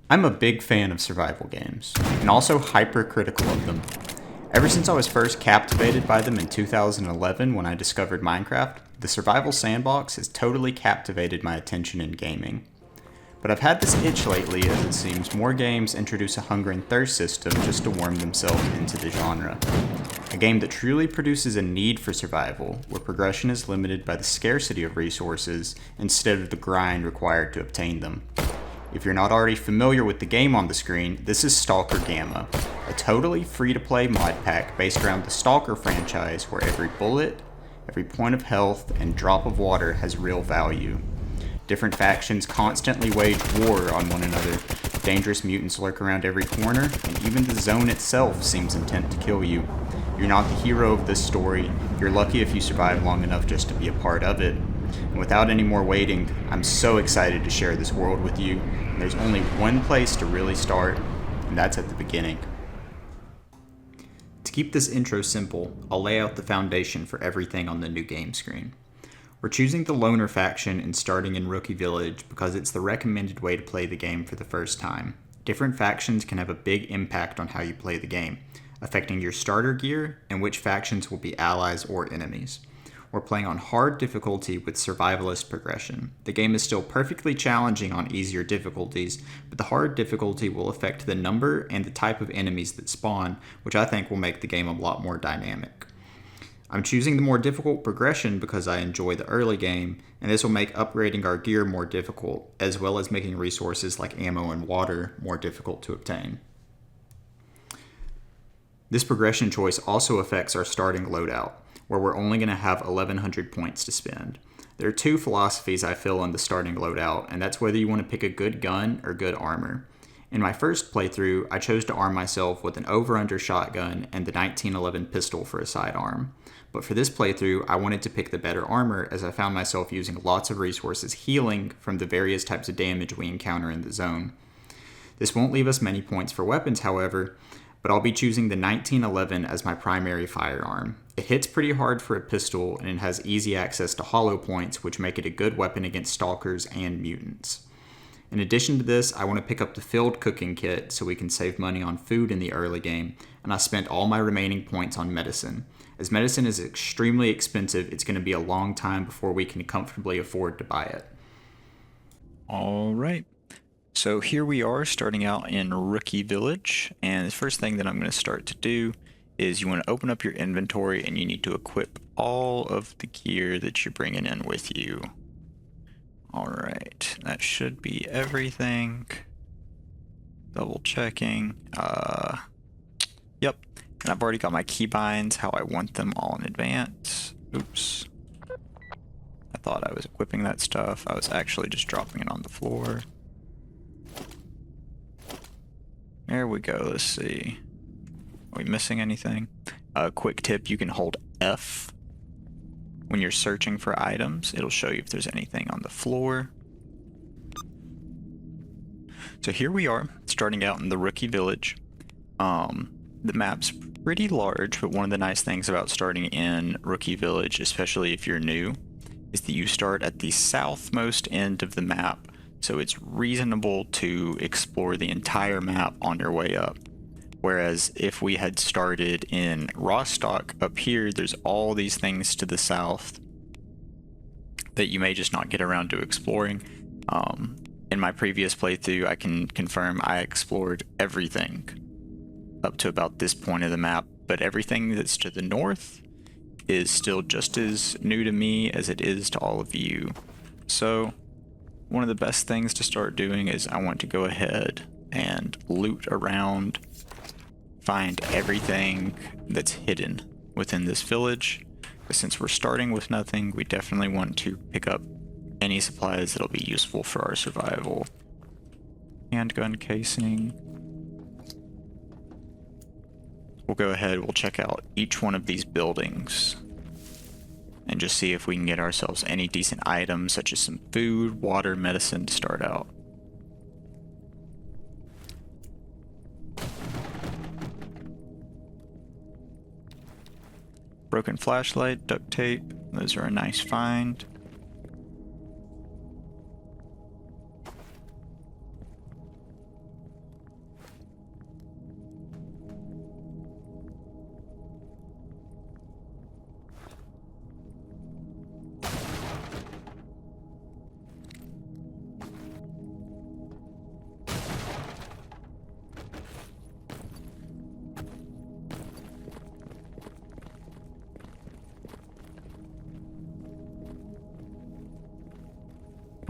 I'm a big fan of survival games, and also hypercritical of them. Ever since I was first captivated by them in 2011 when I discovered Minecraft, the survival sandbox has totally captivated my attention in gaming. But I've had this itch lately as it seems more games introduce a hunger and thirst system just to worm themselves into the genre. A game that truly produces a need for survival, where progression is limited by the scarcity of resources instead of the grind required to obtain them. If you're not already familiar with the game on the screen, this is S.T.A.L.K.E.R GAMMA, a totally free-to-play mod pack based around the S.T.A.L.K.E.R franchise where every bullet, every point of health, and drop of water has real value. Different factions constantly wage war on one another, dangerous mutants lurk around every corner, and even the zone itself seems intent to kill you. You're not the hero of this story, you're lucky if you survive long enough just to be a part of it. And without any more waiting, I'm so excited to share this world with you. And there's only one place to really start, and that's at the beginning. To keep this intro simple, I'll lay out the foundation for everything on the new game screen. We're choosing the Loner faction and starting in Rookie Village because it's the recommended way to play the game for the first time. Different factions can have a big impact on how you play the game, affecting your starter gear and which factions will be allies or enemies. We're playing on hard difficulty with survivalist progression. The game is still perfectly challenging on easier difficulties, but the hard difficulty will affect the number and the type of enemies that spawn, which I think will make the game a lot more dynamic. I'm choosing the more difficult progression because I enjoy the early game, and this will make upgrading our gear more difficult, as well as making resources like ammo and water more difficult to obtain. This progression choice also affects our starting loadout, where we're only going to have 1100 points to spend. There are two philosophies I feel on the starting loadout, and that's whether you want to pick a good gun or good armor. In my first playthrough, I chose to arm myself with an over-under shotgun and the 1911 pistol for a sidearm. But for this playthrough, I wanted to pick the better armor as I found myself using lots of resources healing from the various types of damage we encounter in the zone. This won't leave us many points for weapons, however, but I'll be choosing the 1911 as my primary firearm. It hits pretty hard for a pistol, and it has easy access to hollow points, which make it a good weapon against stalkers and mutants. In addition to this, I want to pick up the filled cooking kit so we can save money on food in the early game, and I spent all my remaining points on medicine. As medicine is extremely expensive, it's going to be a long time before we can comfortably afford to buy it. All right. So here we are starting out in Rookie Village, and the first thing that I'm going to start to do is you want to open up your inventory and you need to equip all of the gear that you're bringing in with you. Alright, that should be everything. Double checking. Yep, and I've already got my keybinds, how I want them all in advance. Oops. I thought I was equipping that stuff. I was actually just dropping it on the floor. There we go, let's see. Are we missing anything? Quick tip, you can hold F when you're searching for items. It'll show you if there's anything on the floor. So here we are, starting out in the Rookie Village. The map's pretty large, but one of the nice things about starting in Rookie Village, especially if you're new, is that you start at the southmost end of the map, so it's reasonable to explore the entire map on your way up. Whereas if we had started in Rostock up here, there's all these things to the south that you may just not get around to exploring. In my previous playthrough, I can confirm I explored everything up to about this point of the map, but everything that's to the north is still just as new to me as it is to all of you. So one of the best things to start doing is I want to go ahead and loot around, find everything that's hidden within this village. But since we're starting with nothing, we definitely want to pick up any supplies that'll be useful for our survival. Handgun casing. We'll go ahead, we'll check out each one of these buildings and just see if we can get ourselves any decent items such as some food, water, medicine to start out. Broken flashlight, duct tape, those are a nice find.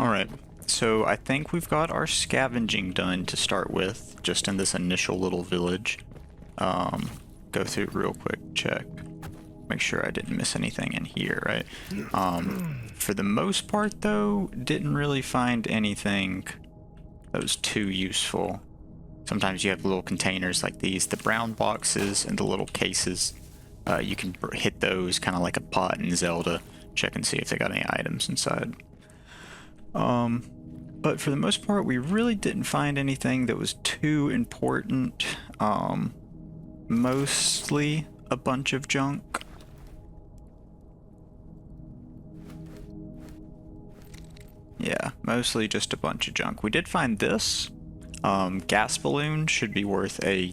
Alright, so I think we've got our scavenging done to start with, just in this initial little village. Go through real quick, check. Make sure I didn't miss anything in here, right? For the most part, though, didn't really find anything that was too useful. Sometimes you have little containers like these, the brown boxes and the little cases. You can hit those kind of like a pot in Zelda, check and see if they got any items inside. But for the most part, we really didn't find anything that was too important. Mostly a bunch of junk. Yeah, mostly just a bunch of junk. We did find this. Gas balloon should be worth a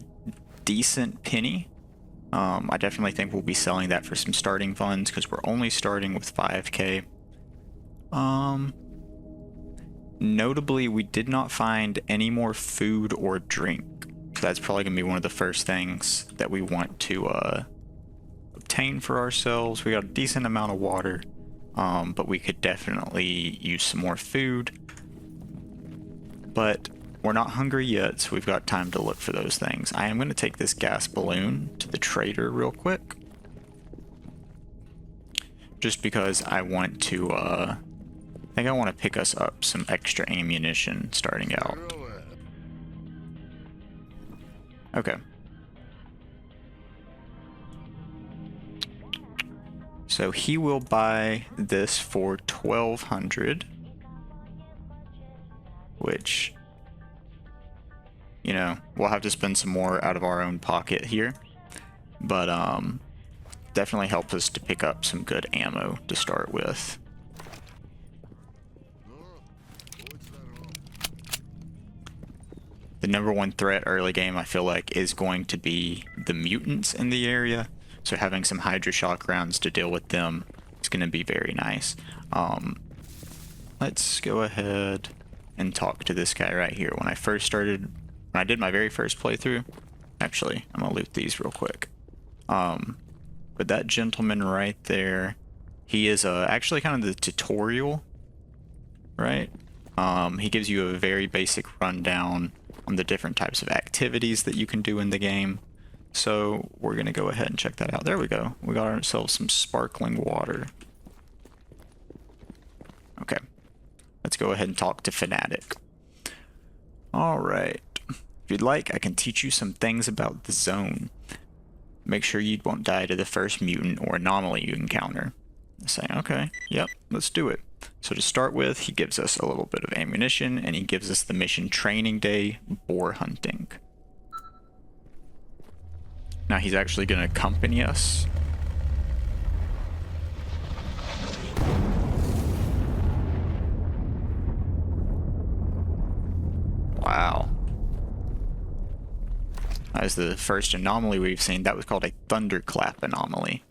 decent penny. I definitely think we'll be selling that for some starting funds because we're only starting with 5K. Notably, we did not find any more food or drink. So that's probably going to be one of the first things that we want to obtain for ourselves. We got a decent amount of water, but we could definitely use some more food. But we're not hungry yet, so we've got time to look for those things. I am going to take this gas balloon to the trader real quick. Just because I want to, I think I want to pick us up some extra ammunition starting out. Okay. So he will buy this for 1,200, which, you know, we'll have to spend some more out of our own pocket here, but definitely helps us to pick up some good ammo to start with. The number one threat early game, I feel like, is going to be the mutants in the area. So having some Hydra Shock rounds to deal with them is going to be very nice. Let's go ahead and talk to this guy right here. When I did my very first playthrough, actually, I'm going to loot these real quick. But that gentleman right there, he is actually kind of the tutorial, right? He gives you a very basic rundown on the different types of activities that you can do in the game. So we're going to go ahead and check that out. There we go. We got ourselves some sparkling water. Okay. Let's go ahead and talk to Fanatic. Alright. If you'd like, I can teach you some things about the zone. Make sure you won't die to the first mutant or anomaly you encounter. Saying, okay, yep, let's do it. So to start with, he gives us a little bit of ammunition, and he gives us the mission Training Day Boar Hunting. Now he's actually going to accompany us. Wow. That is the first anomaly we've seen. That was called a thunderclap anomaly.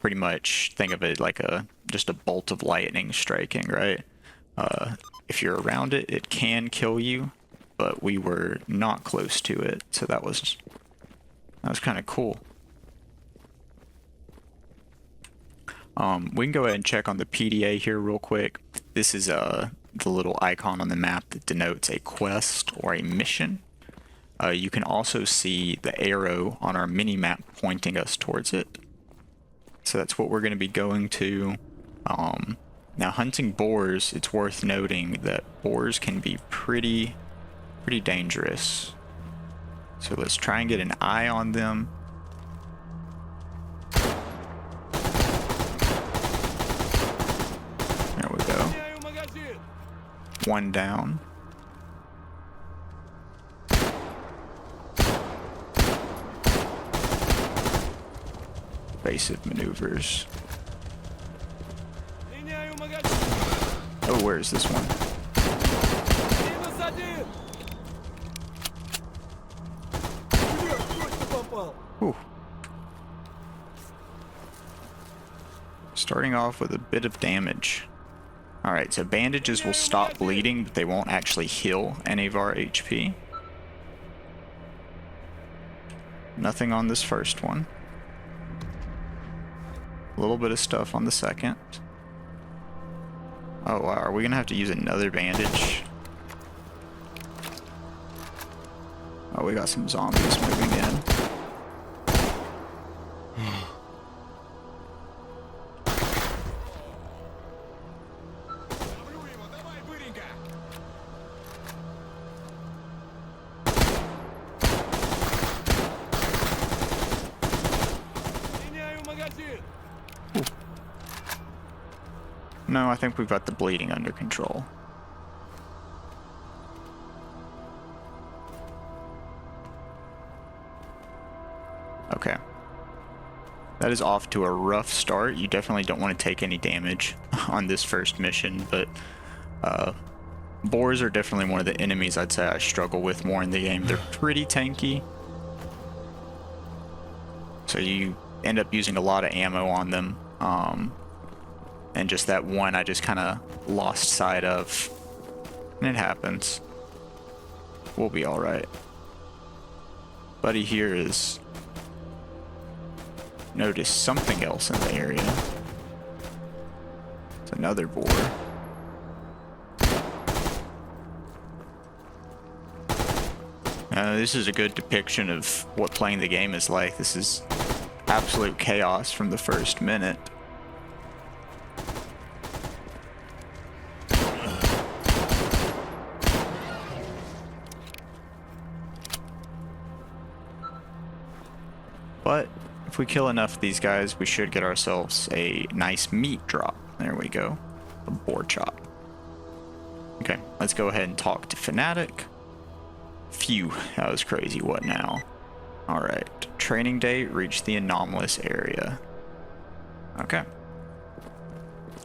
Pretty much think of it like just a bolt of lightning striking, right? If you're around it, it can kill you, but we were not close to it, so that was kind of cool. We can go ahead and check on the PDA here real quick. This is the little icon on the map that denotes a quest or a mission. You can also see the arrow on our mini-map pointing us towards it. So that's what we're going to be going to. Now hunting boars, it's worth noting that boars can be pretty dangerous. So let's try and get an eye on them. There we go. One down. Evasive maneuvers. Oh, where is this one? Whew. Starting off with a bit of damage. Alright, so bandages will stop bleeding, but they won't actually heal any of our HP. Nothing on this first one. A little bit of stuff on the second. Oh wow, are we gonna have to use another bandage? Oh, we got some zombies moving in. No, I think we've got the bleeding under control. Okay. That is off to a rough start. You definitely don't want to take any damage on this first mission, but boars are definitely one of the enemies I'd say I struggle with more in the game. They're pretty tanky, so you end up using a lot of ammo on them. And just that one I just kind of lost sight of. And it happens. We'll be alright. Buddy here is noticed something else in the area. It's another boar. This is a good depiction of what playing the game is like. This is absolute chaos from the first minute. But if we kill enough of these guys, we should get ourselves a nice meat drop. There we go. A boar chop. Okay, let's go ahead and talk to Fanatic. Phew, that was crazy. What now? Alright, training day, reach the anomalous area. Okay.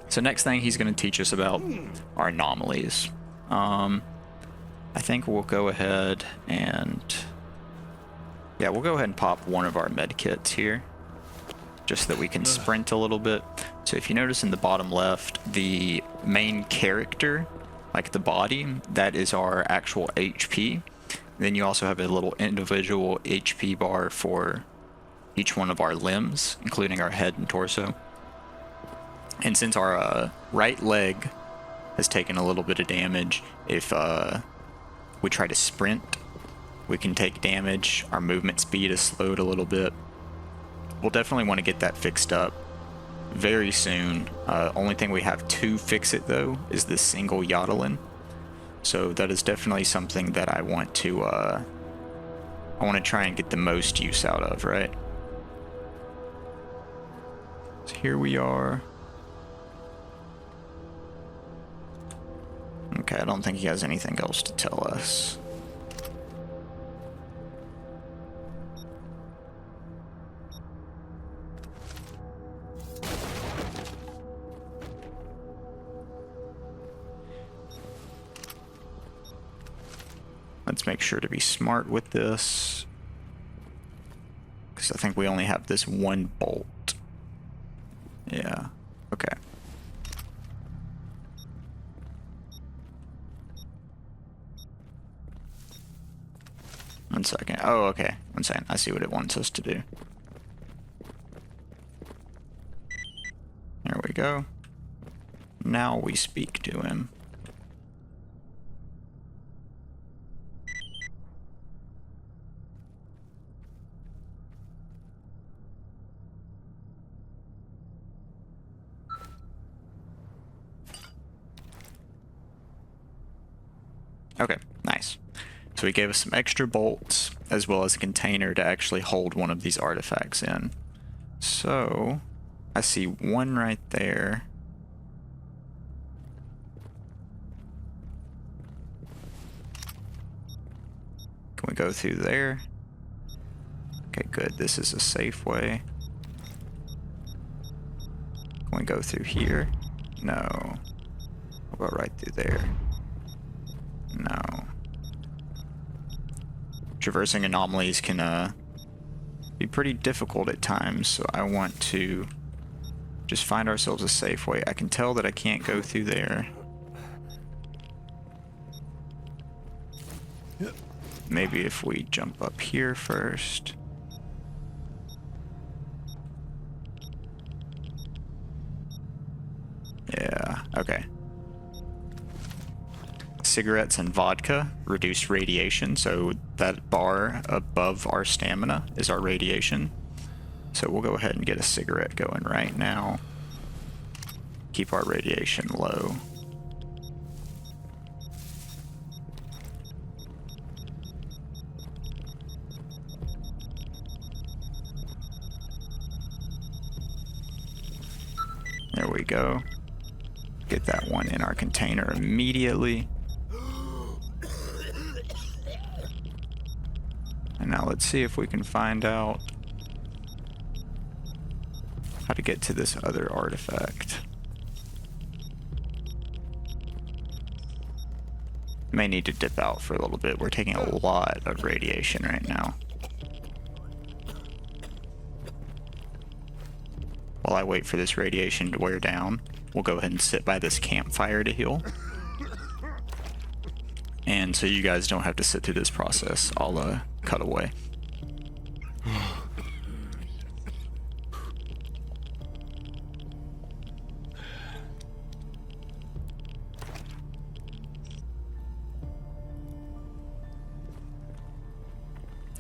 So next thing he's going to teach us about are anomalies. I think we'll go ahead and... yeah, we'll go ahead and pop one of our med kits here, just so that we can sprint a little bit. So if you notice in the bottom left, the main character, like the body, that is our actual HP. Then you also have a little individual HP bar for each one of our limbs, including our head and torso. And since our right leg has taken a little bit of damage, if we try to sprint, we can take damage. Our movement speed is slowed a little bit. We'll definitely want to get that fixed up very soon. Only thing we have to fix it though is the single yodeling. So that is definitely something that I want to try and get the most use out of, right? So here we are. Okay, I don't think he has anything else to tell us. Let's make sure to be smart with this, because I think we only have this one bolt. Yeah, okay. One second. Oh, okay. One second. I see what it wants us to do. There we go. Now we speak to him. Okay, nice. So he gave us some extra bolts, as well as a container to actually hold one of these artifacts in. So, I see one right there. Can we go through there? Okay, good. This is a safe way. Can we go through here? No. We'll go right through there. No. Traversing anomalies can be pretty difficult at times, so I want to just find ourselves a safe way. I can tell that I can't go through there. Maybe if we jump up here first. Yeah, okay. cigarettes and vodka reduce radiation, so that bar above our stamina is our radiation. So we'll go ahead and get a cigarette going right now. Keep our radiation low. There we go. Get that one in our container immediately. And now let's see if we can find out how to get to this other artifact. May need to dip out for a little bit. We're taking a lot of radiation right now. While I wait for this radiation to wear down, we'll go ahead and sit by this campfire to heal. And so you guys don't have to sit through this process, I'll cut away.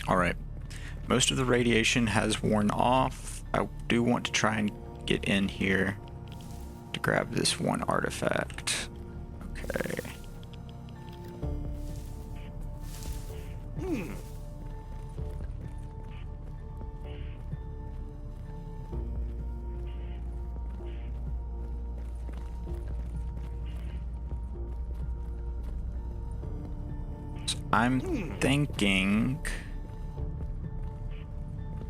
Alright, most of the radiation has worn off. I do want to try and get in here to grab this one artifact. Okay. So I'm thinking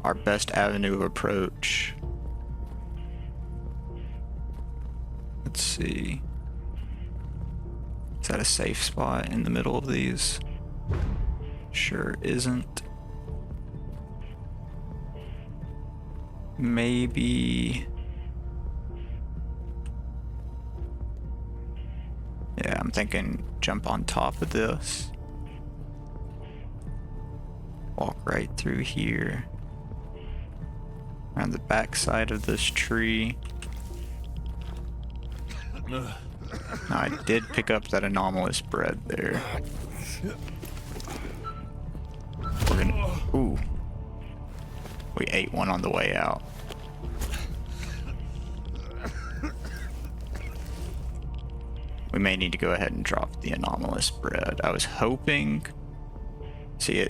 our best avenue of approach. Let's see. Is that a safe spot in the middle of these? Sure isn't. Maybe. Yeah, I'm thinking jump on top of this. Walk right through here. Around the back side of this tree. Now, I did pick up that anomalous bread there. We're gonna... Ooh. We ate one on the way out. We may need to go ahead and drop the anomalous bread. I was hoping... See,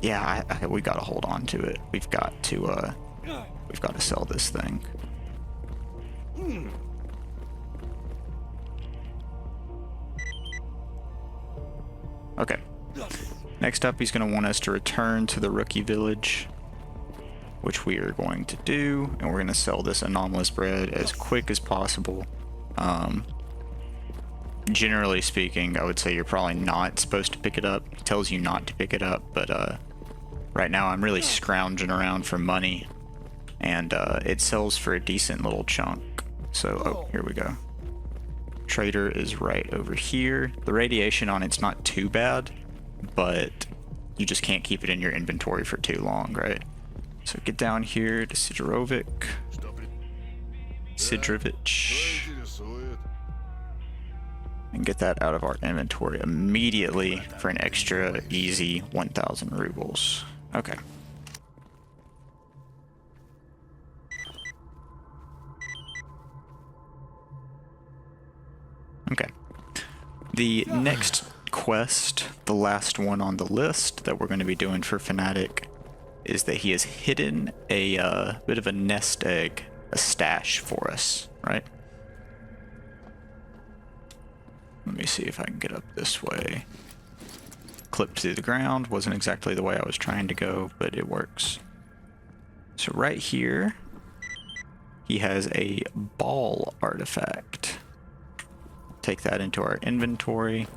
yeah, we gotta hold on to it. We've got to sell this thing. Okay. Next up, he's going to want us to return to the rookie village, which we are going to do, and we're going to sell this anomalous bread as quick as possible. Generally speaking, I would say you're probably not supposed to pick it up. It tells you not to pick it up, but right now I'm really scrounging around for money, and it sells for a decent little chunk. So, oh, here we go. Trader is right over here. The radiation on it's not too bad, but you just can't keep it in your inventory for too long, right? So get down here to Sidrovich. And get that out of our inventory immediately for an extra easy 1,000 rubles. Okay. Okay. The next quest, the last one on the list that we're going to be doing for Fanatic, is that he has hidden a bit of a nest egg, a stash for us, right? Let me see if I can get up this way. Clipped through the ground, wasn't exactly the way I was trying to go, but it works. So right here, he has a ball artifact. Take that into our inventory,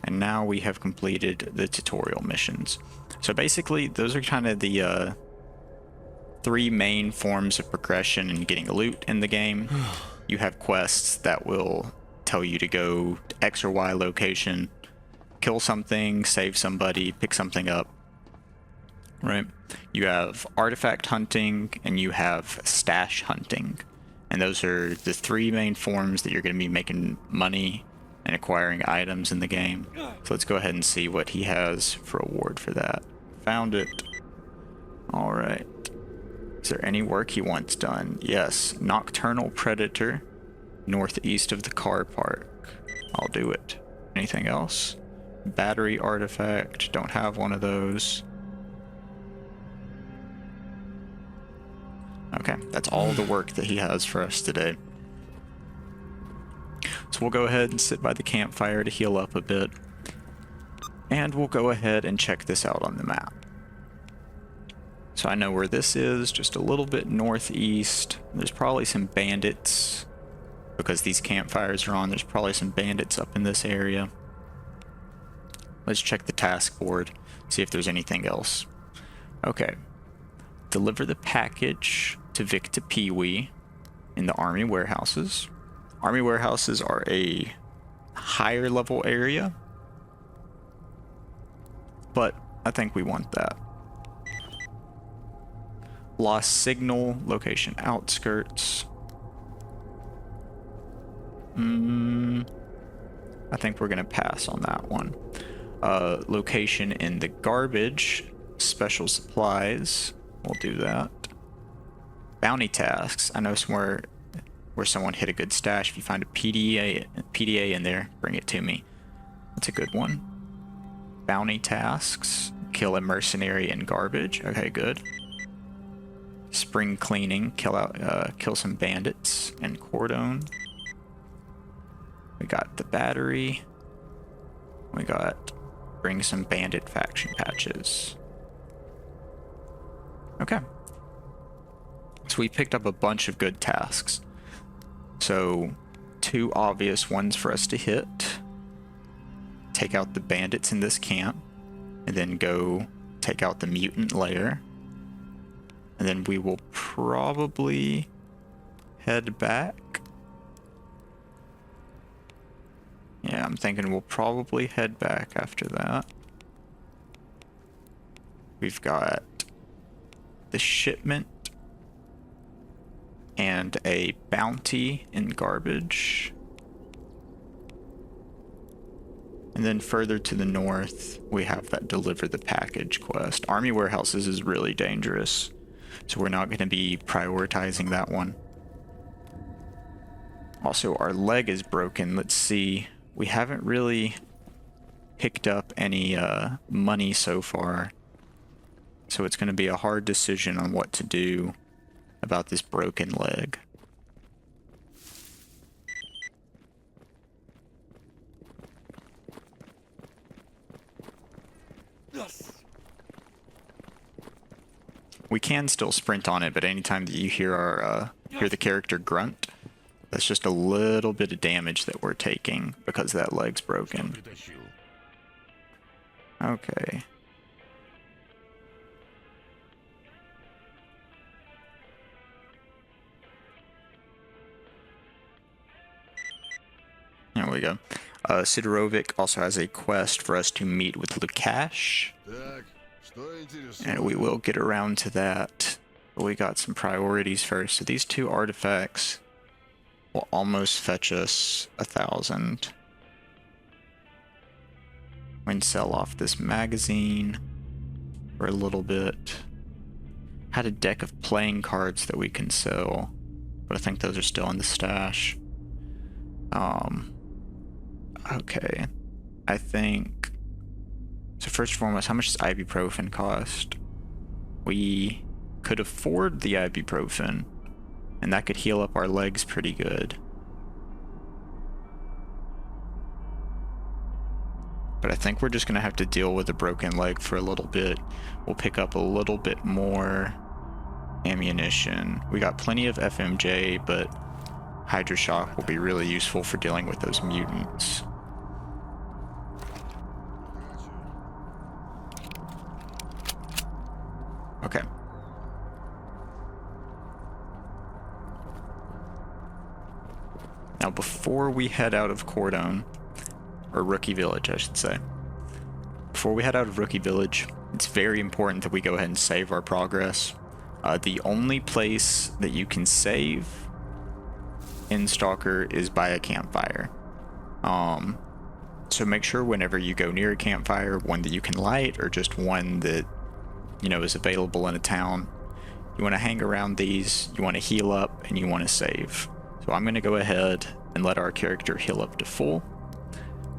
and now we have completed the tutorial missions. So basically, those are kind of the three main forms of progression in getting loot in the game. You have quests that will tell you to go to X or Y location, kill something, save somebody, pick something up, right? You have artifact hunting, and you have stash hunting. And those are the three main forms that you're going to be making money and acquiring items in the game. So let's go ahead and see what he has for award for that. Found it. Alright. Is there any work he wants done? Yes. Nocturnal Predator, northeast of the car park. I'll do it. Anything else? Battery artifact. Don't have one of those. Okay, that's all the work that he has for us today. So we'll go ahead and sit by the campfire to heal up a bit. And we'll go ahead and check this out on the map. So I know where this is, just a little bit northeast. There's probably some bandits, because these campfires are on. There's probably some bandits up in this area. Let's check the task board, see if there's anything else. Okay. Deliver the package to Victor Pee-wee in the army warehouses. Army warehouses are a higher level area, but I think we want that. Lost signal, location outskirts. I think we're gonna pass on that one. Location in the garbage, special supplies. We'll do that. Bounty tasks. I know somewhere where someone hit a good stash. If you find a PDA in there, bring it to me. That's a good one. Bounty tasks. Kill a mercenary in garbage. Okay, good. Spring cleaning. Kill some bandits in Cordon. We got the battery. We got bring some bandit faction patches. Okay. So we picked up a bunch of good tasks. So 2 obvious ones for us to hit. Take out the bandits in this camp, and then go take out the mutant lair. And then we will probably head back. Yeah, I'm thinking we'll probably head back after that. We've got the shipment and a bounty in garbage. And then further to the north, we have that deliver the package quest. Army warehouses is really dangerous, so we're not going to be prioritizing that one. Also, our leg is broken. Let's see. We haven't really picked up any money so far, so it's going to be a hard decision on what to do about this broken leg. Yes. We can still sprint on it, but anytime that you hear hear the character grunt, that's just a little bit of damage that we're taking because that leg's broken. Okay. There we go. Sidorovic also has a quest for us to meet with Lukash. And we will get around to that. But we got some priorities first. So these 2 artifacts will almost fetch us 1,000. We can sell off this magazine for a little bit. Had a deck of playing cards that we can sell, but I think those are still in the stash. Okay. I think... So first and foremost, how much does ibuprofen cost? We could afford the ibuprofen, and that could heal up our legs pretty good. But I think we're just going to have to deal with a broken leg for a little bit. We'll pick up a little bit more ammunition. We got plenty of FMJ, but Hydroshock will be really useful for dealing with those mutants. Okay. Now before we head out of Cordon, or Rookie Village I should say, before we head out of Rookie Village, it's very important that we go ahead and save our progress. The only place that you can save in S.T.A.L.K.E.R is by a campfire. So make sure whenever you go near a campfire, one that you can light or just one that, you know, is available in a town, you want to hang around these, you want to heal up, and you want to save. So I'm going to go ahead and let our character heal up to full,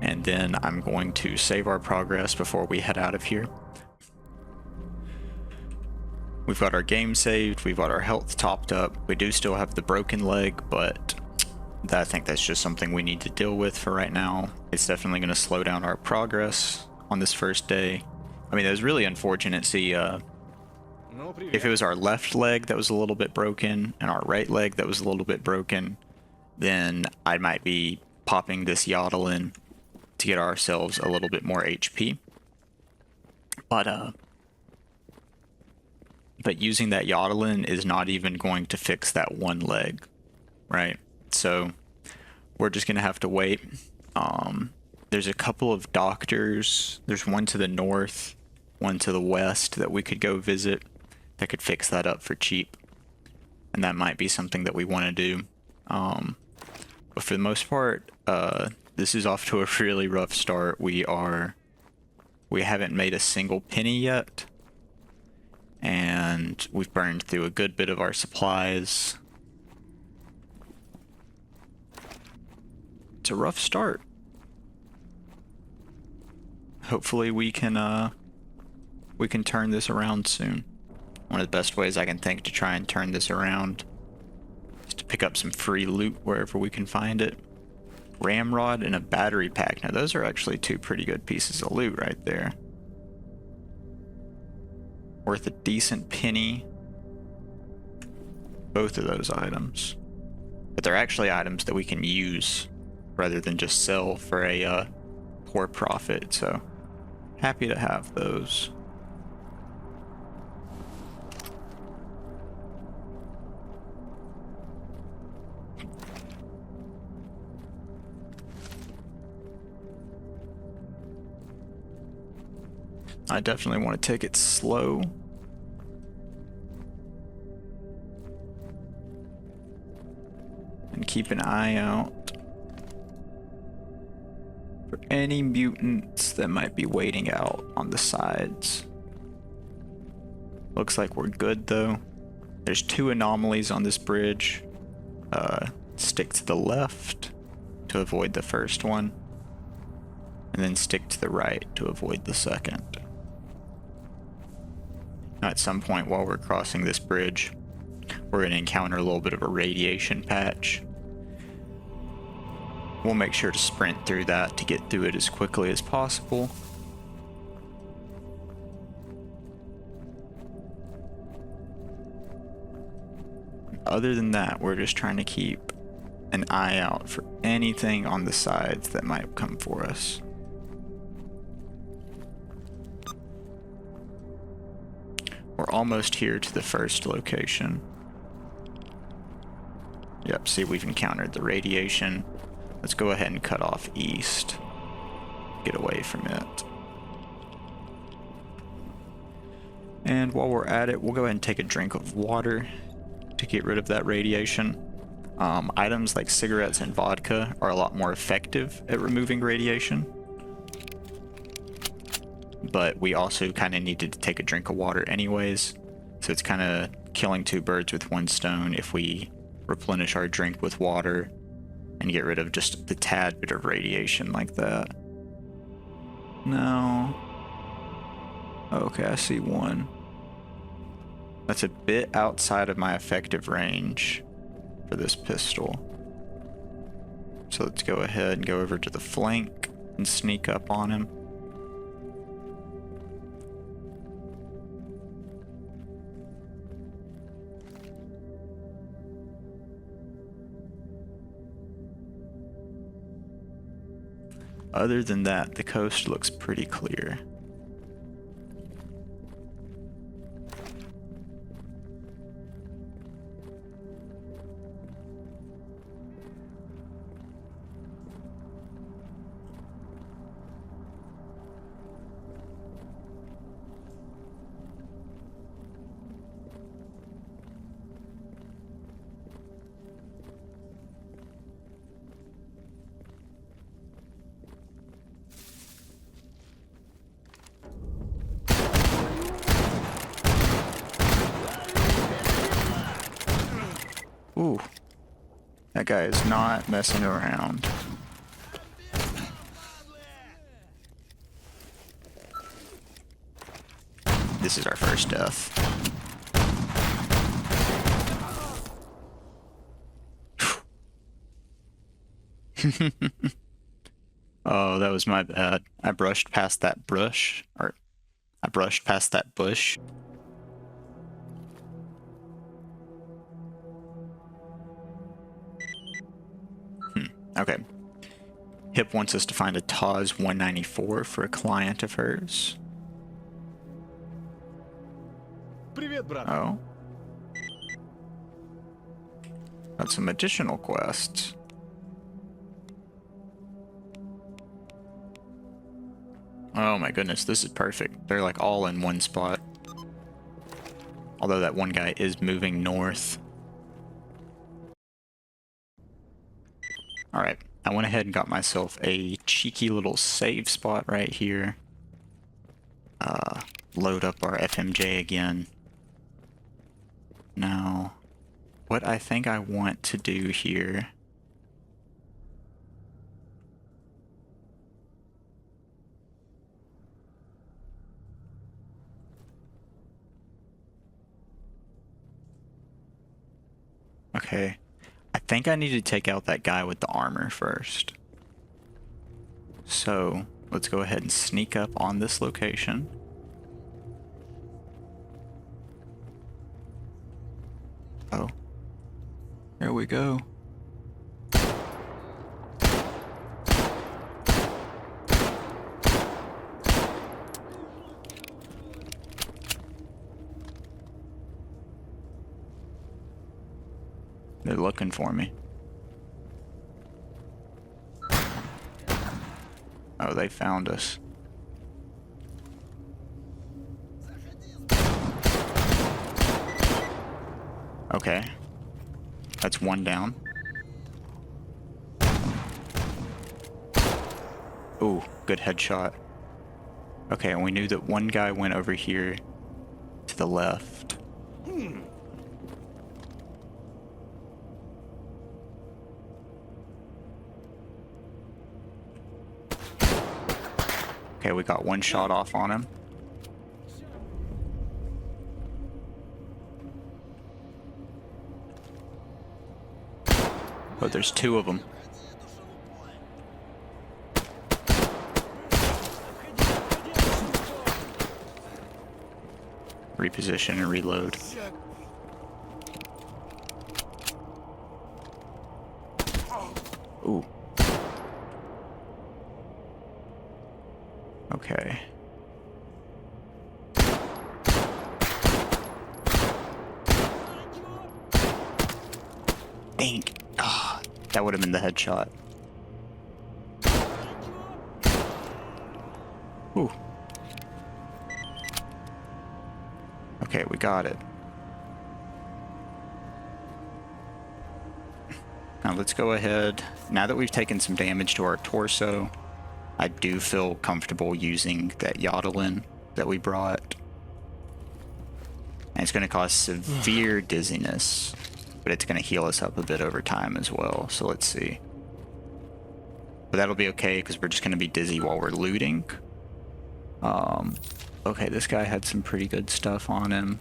and then I'm going to save our progress before we head out of here. We've got our game saved, we've got our health topped up. We do still have the broken leg, but I think that's just something we need to deal with for right now. It's definitely going to slow down our progress on this first day. I mean, it was really unfortunate. See, if it was our left leg that was a little bit broken and our right leg that was a little bit broken, then I might be popping this Yodel in to get ourselves a little bit more HP. But using that Yodelin is not even going to fix that one leg, right? So we're just gonna have to wait. There's a couple of doctors. There's one to the north, one to the west that we could go visit that could fix that up for cheap. And that might be something that we want to do. But for the most part, this is off to a really rough start. We haven't made a single penny yet. And we've burned through a good bit of our supplies. It's a rough start. Hopefully we can turn this around soon. One of the best ways I can think to try and turn this around is to pick up some free loot wherever we can find it. Ramrod and a battery pack. Now those are actually two pretty good pieces of loot right there. Worth a decent penny. Both of those items. But they're actually items that we can use rather than just sell for a poor profit, so happy to have those. I definitely want to take it slow. And keep an eye out for any mutants that might be waiting out on the sides. Looks like we're good though. There's two anomalies on this bridge. Stick to the left to avoid the first one, and then stick to the right to avoid the second. Now, at some point while we're crossing this bridge, we're going to encounter a little bit of a radiation patch. We'll make sure to sprint through that to get through it as quickly as possible. Other than that, we're just trying to keep an eye out for anything on the sides that might come for us. We're almost here to the first location. Yep, see, we've encountered the radiation. Let's go ahead and cut off east. Get away from it. And while we're at it, we'll go ahead and take a drink of water to get rid of that radiation. Items like cigarettes and vodka are a lot more effective at removing radiation. But we also kind of needed to take a drink of water anyways. So it's kind of killing two birds with one stone if we replenish our drink with water and get rid of just the tad bit of radiation like that. No. Okay, I see one. That's a bit outside of my effective range for this pistol. So let's go ahead and go over to the flank and sneak up on him. Other than that, the coast looks pretty clear. Ooh. That guy is not messing around. This is our first death. Oh, that was my bad. I brushed past that bush. Okay. Hip wants us to find a TAWS 194 for a client of hers. Oh. Got some additional quests. Oh my goodness, this is perfect. They're like all in one spot. Although that one guy is moving north. Alright, I went ahead and got myself a cheeky little save spot right here. Load up our FMJ again. Now, what I think I want to do here... Okay, I think I need to take out that guy with the armor first. So, let's go ahead and sneak up on this location. Oh. There we go. They're looking for me. Oh, they found us. Okay. That's one down. Ooh, good headshot. Okay, and we knew that one guy went over here to the left. Okay, we got one shot off on him. But there's two of them. Reposition and reload. Ooh. Okay. Dang. Ah, that would have been the headshot. Ooh. Okay, we got it. Now let's go ahead. Now that we've taken some damage to our torso, I do feel comfortable using that Yodelin that we brought. And it's going to cause severe dizziness, but it's going to heal us up a bit over time as well. So let's see. But that'll be okay because we're just going to be dizzy while we're looting. Okay, this guy had some pretty good stuff on him.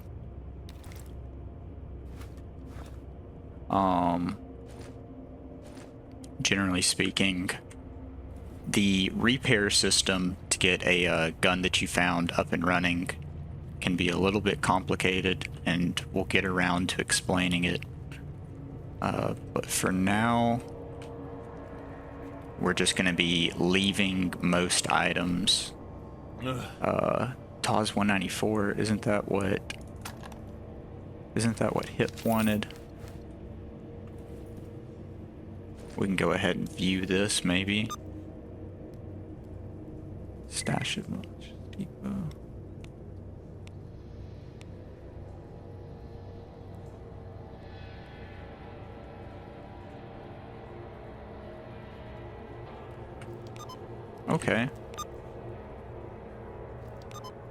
Generally speaking, the repair system to get a gun that you found up and running can be a little bit complicated, and we'll get around to explaining it. But for now, we're just going to be leaving most items. TAWS 194, isn't that what Hip wanted? We can go ahead and view this, maybe. Stash it much. Depot. Okay.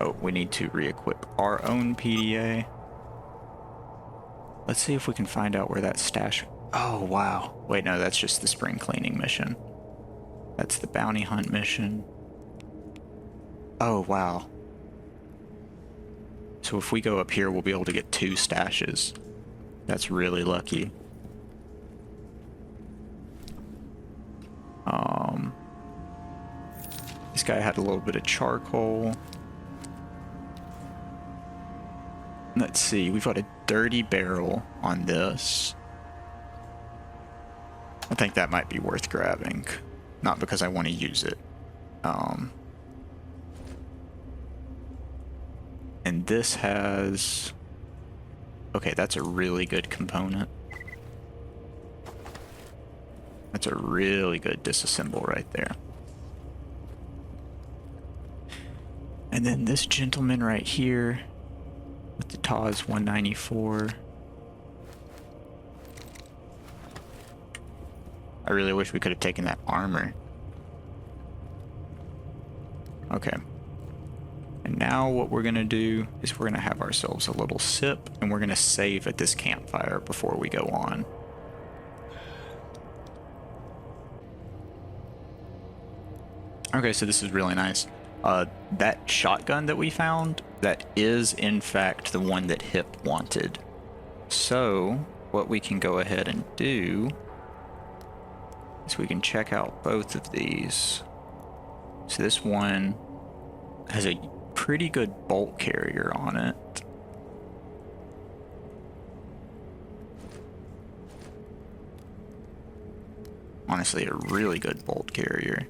Oh, we need to re-equip our own PDA. Let's see if we can find out where that stash... Oh, wow. Wait, no, that's just the spring cleaning mission. That's the bounty hunt mission. Oh, wow. So if we go up here, we'll be able to get 2 stashes. That's really lucky. This guy had a little bit of charcoal. Let's see, we've got a dirty barrel on this. I think that might be worth grabbing. Not because I want to use it. And this has... Okay, that's a really good component. That's a really good disassemble right there. And then this gentleman right here with the TAWS 194. I really wish we could have taken that armor. Okay. And now what we're going to do is we're going to have ourselves a little sip, and we're going to save at this campfire before we go on. Okay, so this is really nice. That shotgun that we found, that is in fact the one that Hip wanted. So what we can go ahead and do is we can check out both of these. So this one has a pretty good bolt carrier on it. Honestly, a really good bolt carrier.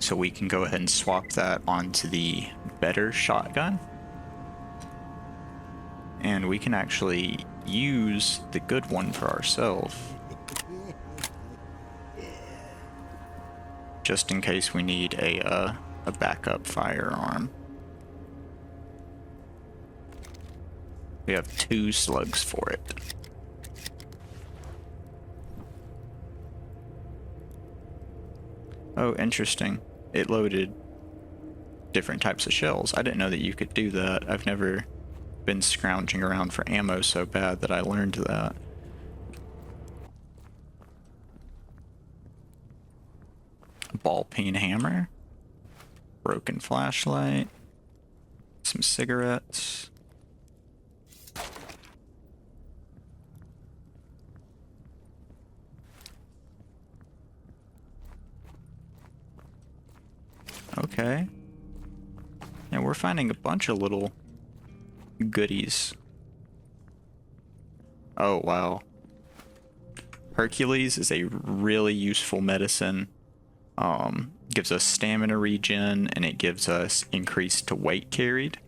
So we can go ahead and swap that onto the better shotgun. And we can actually use the good one for ourselves. Just in case we need a backup firearm. We have 2 slugs for it. Oh, interesting. It loaded different types of shells. I didn't know that you could do that. I've never been scrounging around for ammo so bad that I learned that. A ball peen hammer. Broken flashlight. Some cigarettes. Okay. Yeah, we're finding a bunch of little goodies. Oh, wow. Hercules is a really useful medicine. Gives us stamina regen, and it gives us increase to weight carried.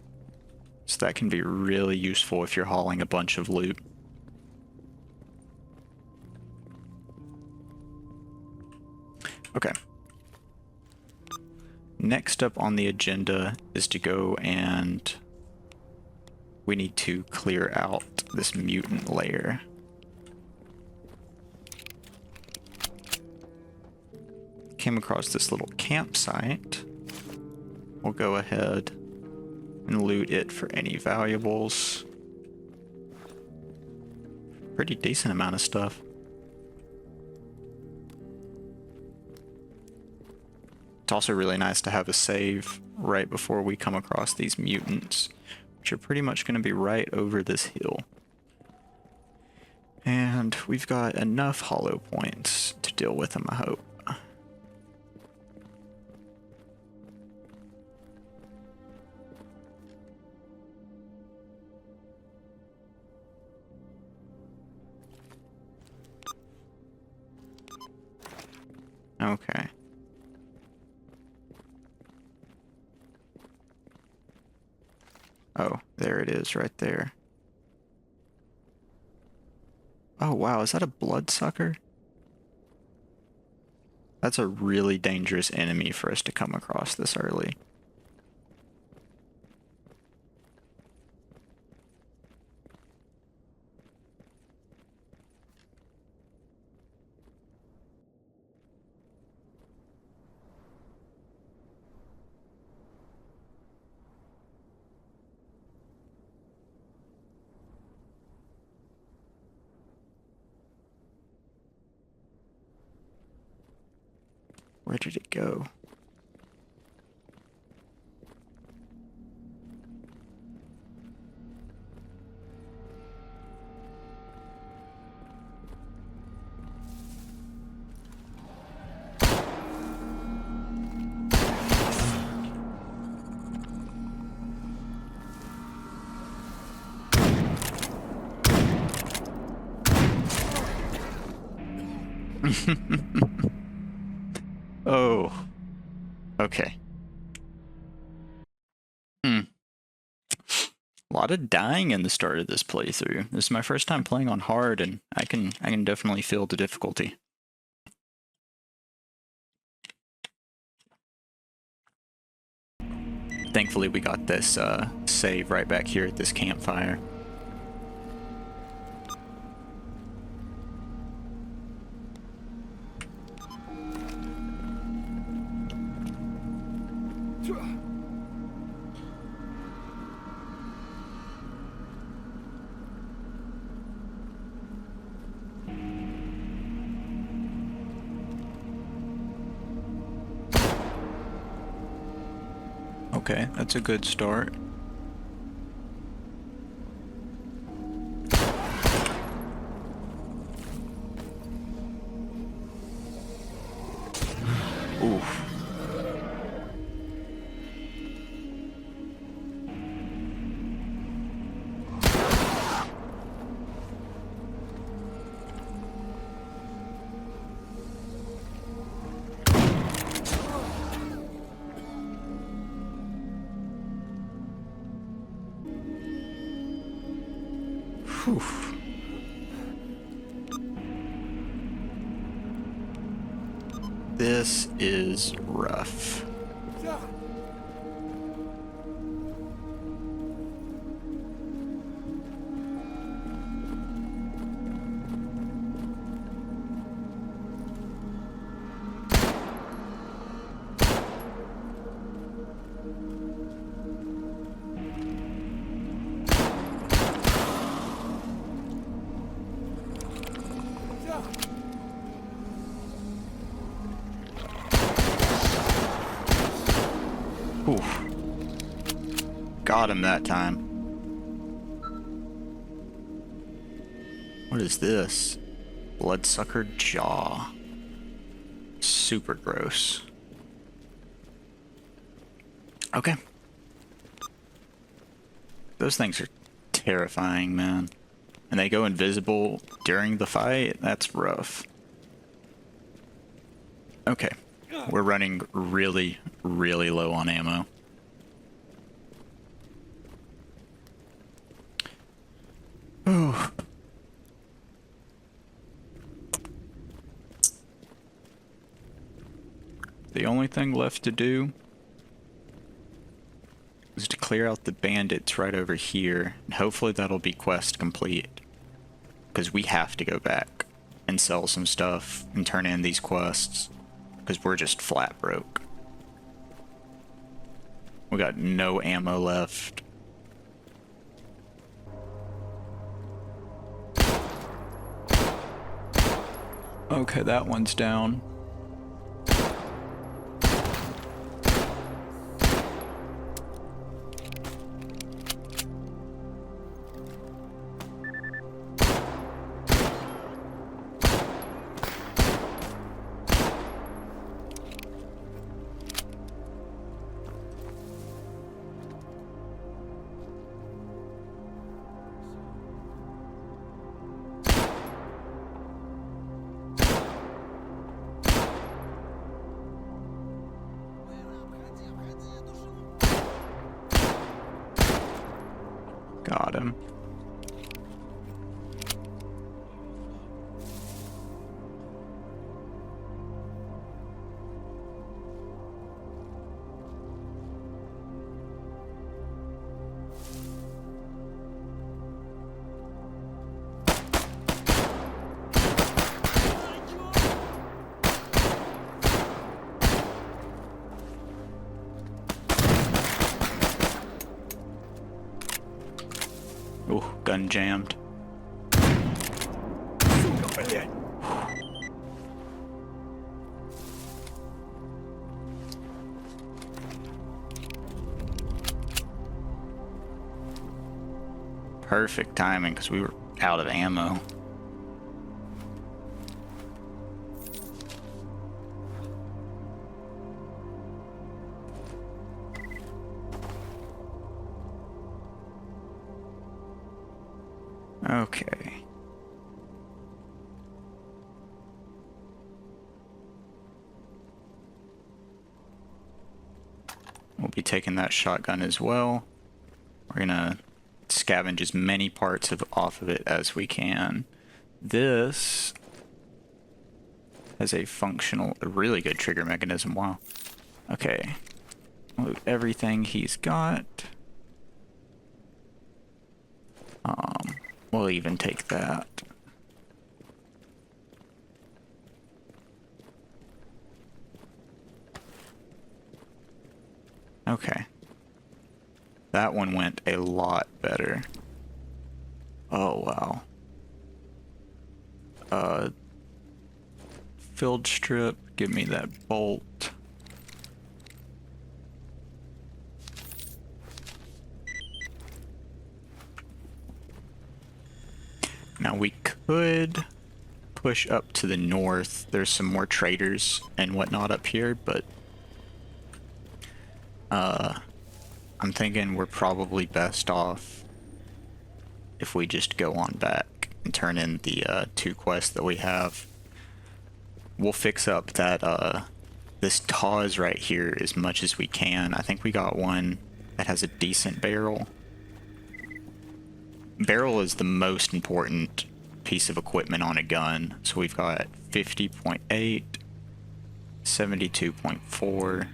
So that can be really useful if you're hauling a bunch of loot. Okay. Next up on the agenda is to go and we need to clear out this mutant lair. Came across this little campsite. We'll go ahead and loot it for any valuables. Pretty decent amount of stuff. It's also really nice to have a save right before we come across these mutants, which are pretty much going to be right over this hill. And we've got enough hollow points to deal with them, I hope. Okay. Oh, there it is right there. Oh wow, is that a bloodsucker? That's a really dangerous enemy for us to come across this early. Where did it go? Oh. Okay. A lot of dying in the start of this playthrough. This is my first time playing on hard, and I can definitely feel the difficulty. Thankfully, we got this save right back here at this campfire. Okay, that's a good start. Oof. Whew. This is rough. Oof. Got him that time. What is this? Bloodsucker jaw. Super gross. Okay. Those things are terrifying, man. And they go invisible during the fight? That's rough. Okay. We're running really, really low on ammo. Oh. The only thing left to do is to clear out the bandits right over here, and hopefully that'll be quest complete. Because we have to go back and sell some stuff and turn in these quests. Because we're just flat broke. We got no ammo left. Okay, that one's down. Got him. Ooh, gun jammed. Perfect timing, because we were out of ammo. Okay. We'll be taking that shotgun as well. We're gonna scavenge as many parts off of it as we can. This has a really good trigger mechanism. Wow. Okay. Loot everything he's got. We'll even take that. Okay. That one went a lot better. Oh, wow. Filled strip, give me that bolt. Now we could push up to the north. There's some more traders and whatnot up here, but I'm thinking we're probably best off if we just go on back and turn in the 2 quests that we have. We'll fix up that this Taz right here as much as we can. I think we got one that has a decent barrel. Barrel is the most important piece of equipment on a gun. So we've got 50.8, 72.4.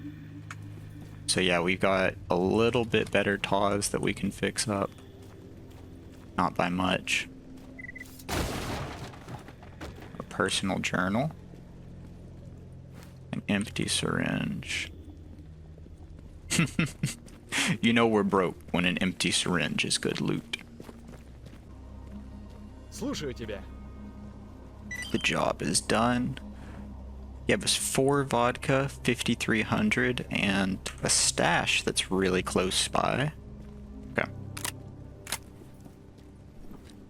So yeah, we've got a little bit better Taz that we can fix up. Not by much. A personal journal. An empty syringe. You know we're broke when an empty syringe is good loot. Слушаю тебя. The job is done. You have 4 vodka, 5,300, and a stash that's really close by. Okay.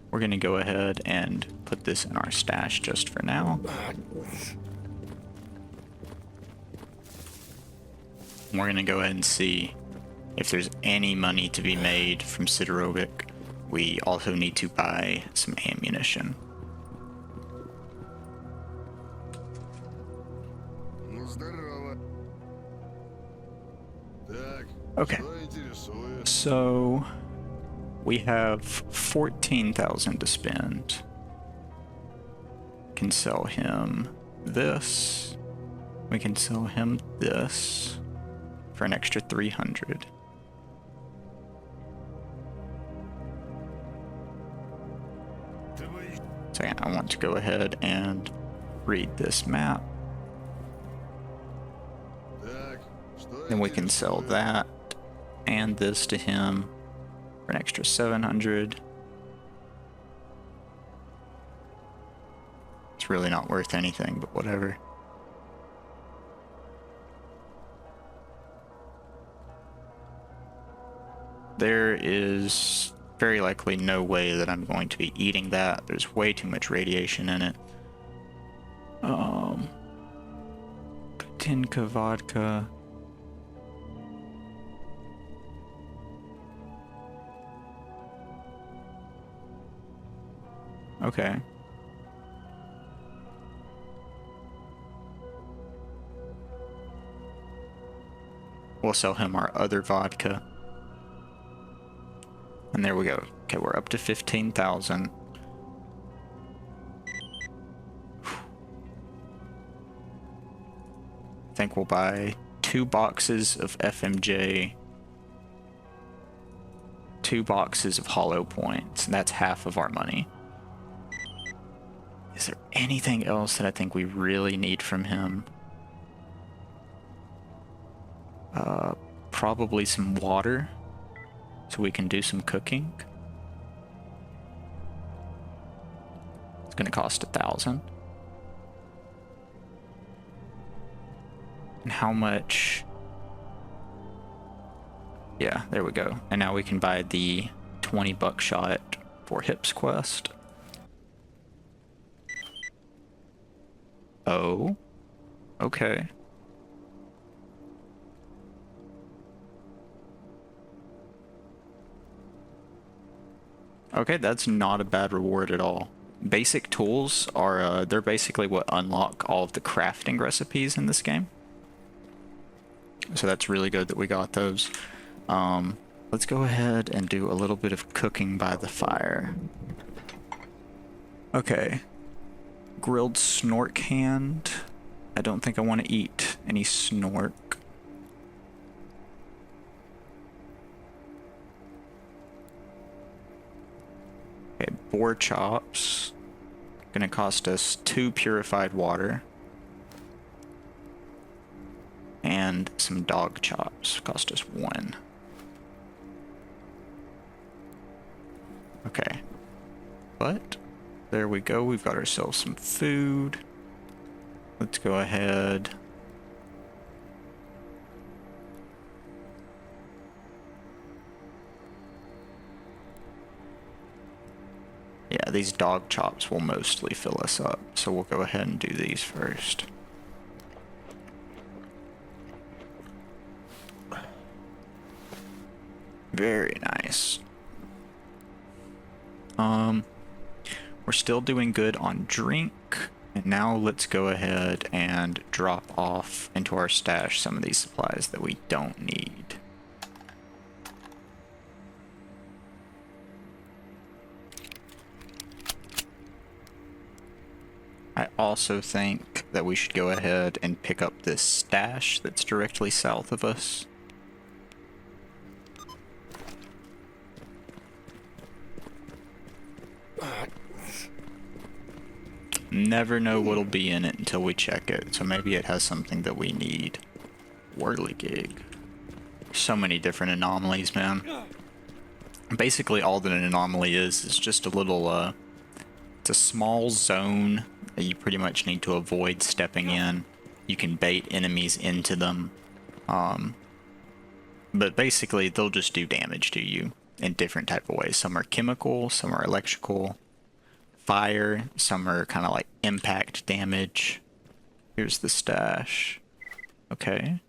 We're gonna go ahead and put this in our stash just for now. We're gonna go ahead and see if there's any money to be made from S.T.A.L.K.E.R. We also need to buy some ammunition. Okay, so we have 14,000 to spend. Can sell him this. We can sell him this for an extra 300. So yeah, I want to go ahead and read this map. Then we can sell that and this to him for an extra 700. It's really not worth anything, but whatever. There is very likely no way that I'm going to be eating that. There's way too much radiation in it. Tinka vodka. Okay. We'll sell him our other vodka. And there we go. Okay, we're up to 15,000. I think we'll buy 2 boxes of FMJ, 2 boxes of hollow points, and that's half of our money. Is there anything else that I think we really need from him? Probably some water, so we can do some cooking. It's gonna cost 1,000. And how much? Yeah, there we go. And now we can buy the 20 buckshot for Hip's quest. Oh, okay. Okay, that's not a bad reward at all. Basic tools are, they're basically what unlock all of the crafting recipes in this game. So that's really good that we got those. Let's go ahead and do a little bit of cooking by the fire. Okay. Grilled snork hand. I don't think I want to eat any snork. Okay, boar chops. Gonna cost us 2 purified water. And some dog chops. Cost us 1. Okay. But there we go. We've got ourselves some food. Let's go ahead. Yeah, these dog chops will mostly fill us up, so we'll go ahead and do these first. Very nice. We're still doing good on drink, and now let's go ahead and drop off into our stash some of these supplies that we don't need. I also think that we should go ahead and pick up this stash that's directly south of us. Never know what'll be in it until we check it, so maybe it has something that we need. Whirligig. So many different anomalies, man. Basically all that an anomaly is just a little, it's a small zone that you pretty much need to avoid stepping in. You can bait enemies into them. But basically they'll just do damage to you in different type of ways. Some are chemical, some are electrical. Fire, some are kind of like impact damage. Here's the stash. Okay.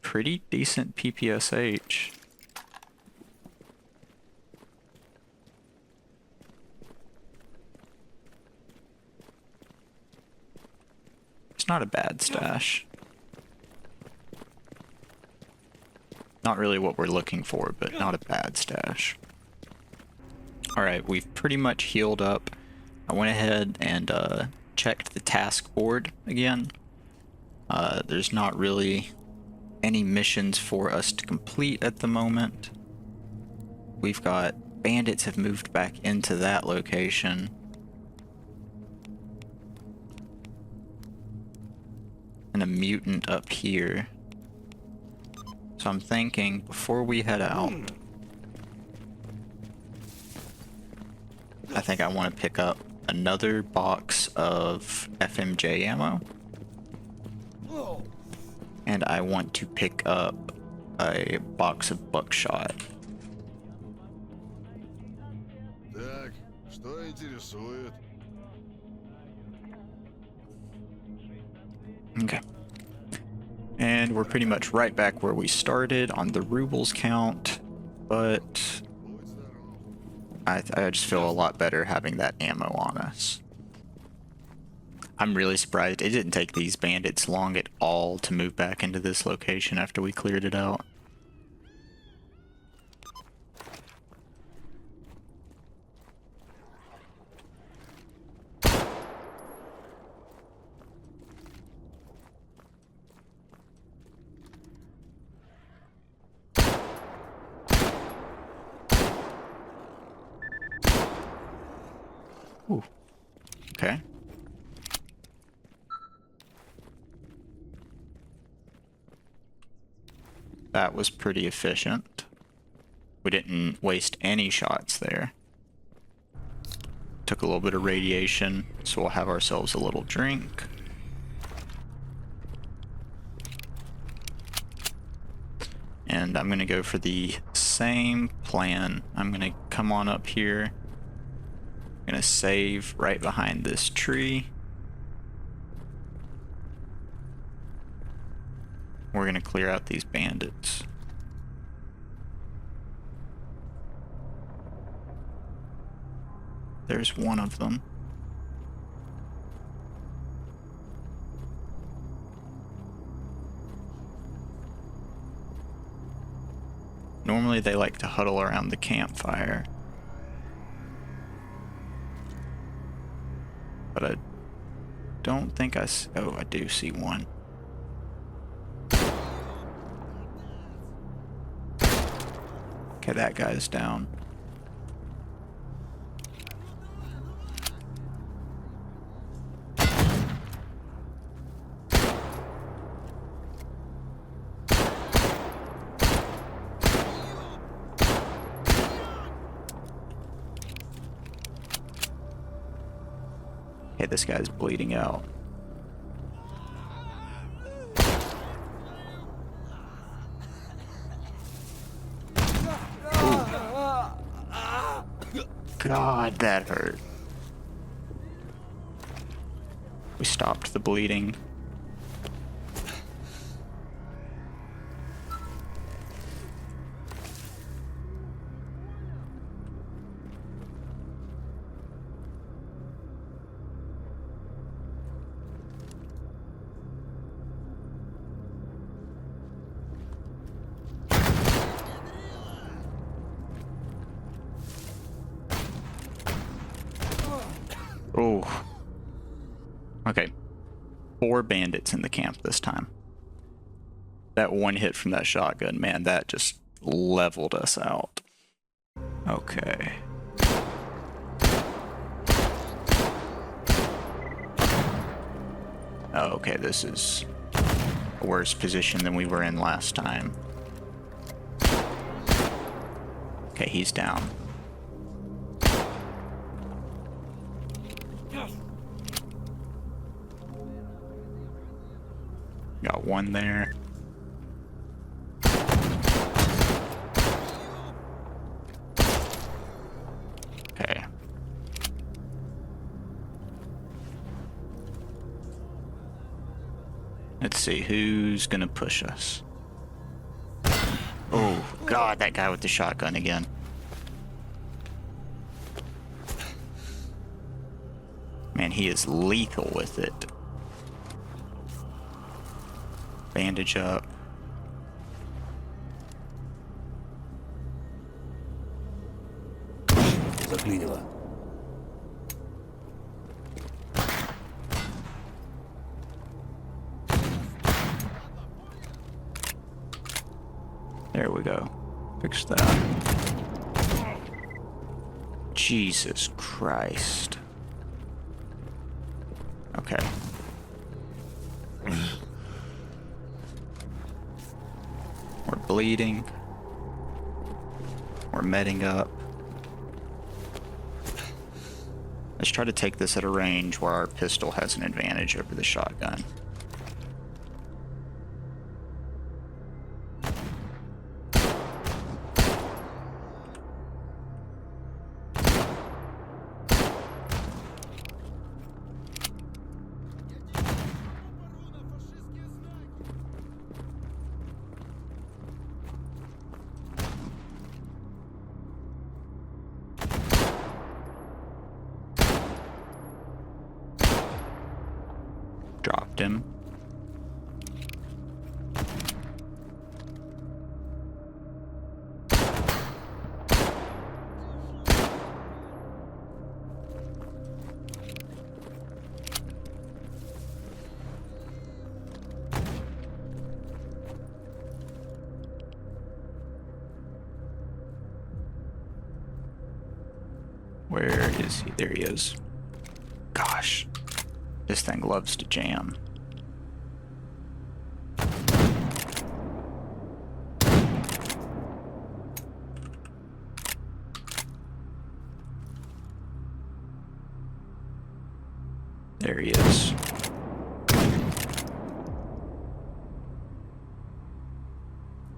Pretty decent PPSH. It's not a bad stash. Not really what we're looking for, but not a bad stash. Alright, we've pretty much healed up. I went ahead and checked the task board again. There's not really any missions for us to complete at the moment. We've got bandits have moved back into that location. And a mutant up here. So I'm thinking before we head out, I think I want to pick up another box of FMJ ammo. And I want to pick up a box of buckshot. Так, что интересует? Okay. And we're pretty much right back where we started on the rubles count, but I just feel a lot better having that ammo on us. I'm really surprised it didn't take these bandits long at all to move back into this location after we cleared it out. Ooh. Okay. That was pretty efficient. We didn't waste any shots there. Took a little bit of radiation, so we'll have ourselves a little drink. and I'm gonna go for the same plan. I'm gonna come on up here. I'm gonna save right behind this tree. We're gonna clear out these bandits. There's one of them. Normally they like to huddle around the campfire. But I don't think oh, I do see one. Okay, that guy's down. Okay, this guy's bleeding out. God, that hurt. We stopped the bleeding. Oh. Okay. 4 bandits in the camp this time. That one hit from that shotgun, man, that just leveled us out. Okay. Oh, okay, this is a worse position than we were in last time. Okay, he's down. Got one there. Okay. Let's see, who's gonna push us? Oh, God, that guy with the shotgun again. Man, he is lethal with it. Bandage up. Заклинило. There we go. Fix that. Jesus Christ. Okay. We're bleeding. We're medding up. Let's try to take this at a range where our pistol has an advantage over the shotgun. Dropped him. Where is he? There he is. Gosh. This thing loves to jam. There he is.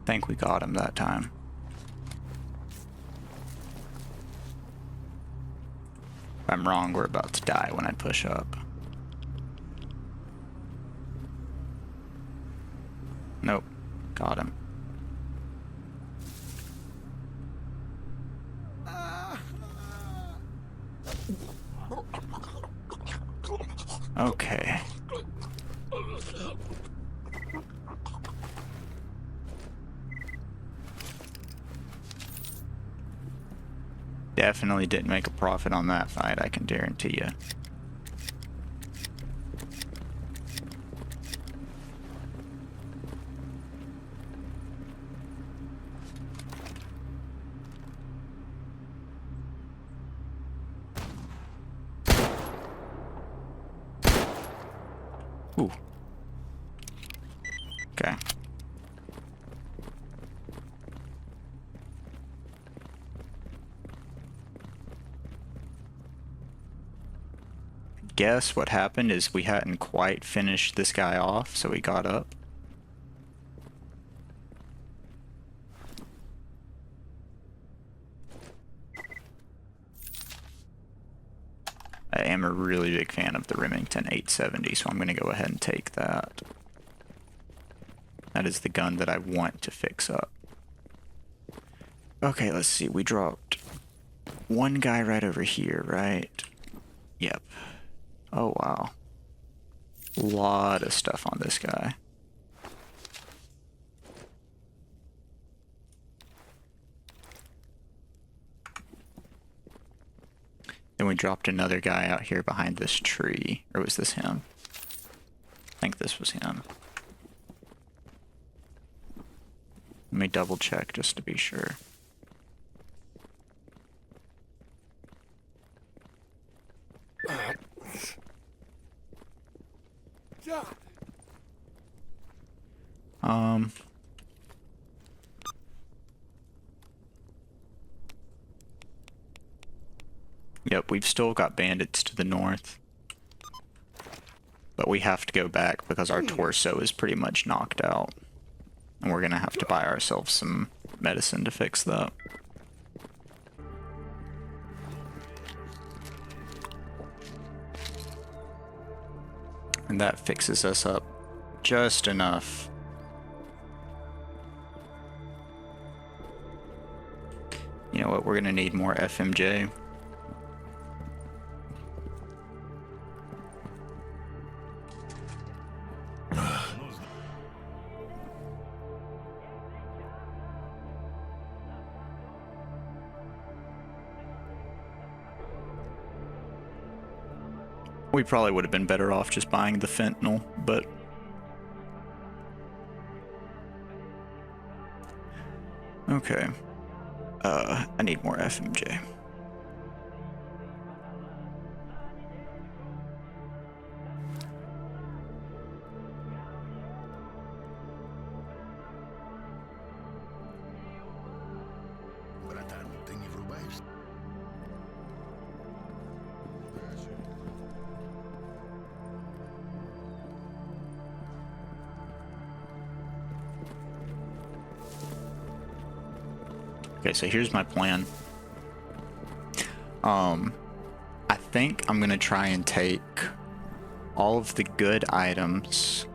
think we got him that time. If I'm wrong, we're about to die when I push up. Nope, got him. Okay. Definitely didn't make a profit on that fight, I can guarantee you. Ooh. Okay. Guess what happened is we hadn't quite finished this guy off, so we got up. I am a really big fan of the Remington 870, so I'm going to go ahead and take that. That is the gun that I want to fix up. Okay, let's see. We dropped one guy right over here, right? Yep. Oh, wow. A lot of stuff on this guy. Then we dropped another guy out here behind this tree. Or was this him? I think this was him. Let me double check just to be sure. Yep, we've still got bandits to the north. But we have to go back because our torso is pretty much knocked out. And we're gonna have to buy ourselves some medicine to fix that. And that fixes us up just enough. You know what, we're gonna need more FMJ. We probably would have been better off just buying the fentanyl, but... Okay. I need more FMJ. Братан, ты не врубаешься? Okay, so here's my plan. I think I'm gonna try and take all of the good items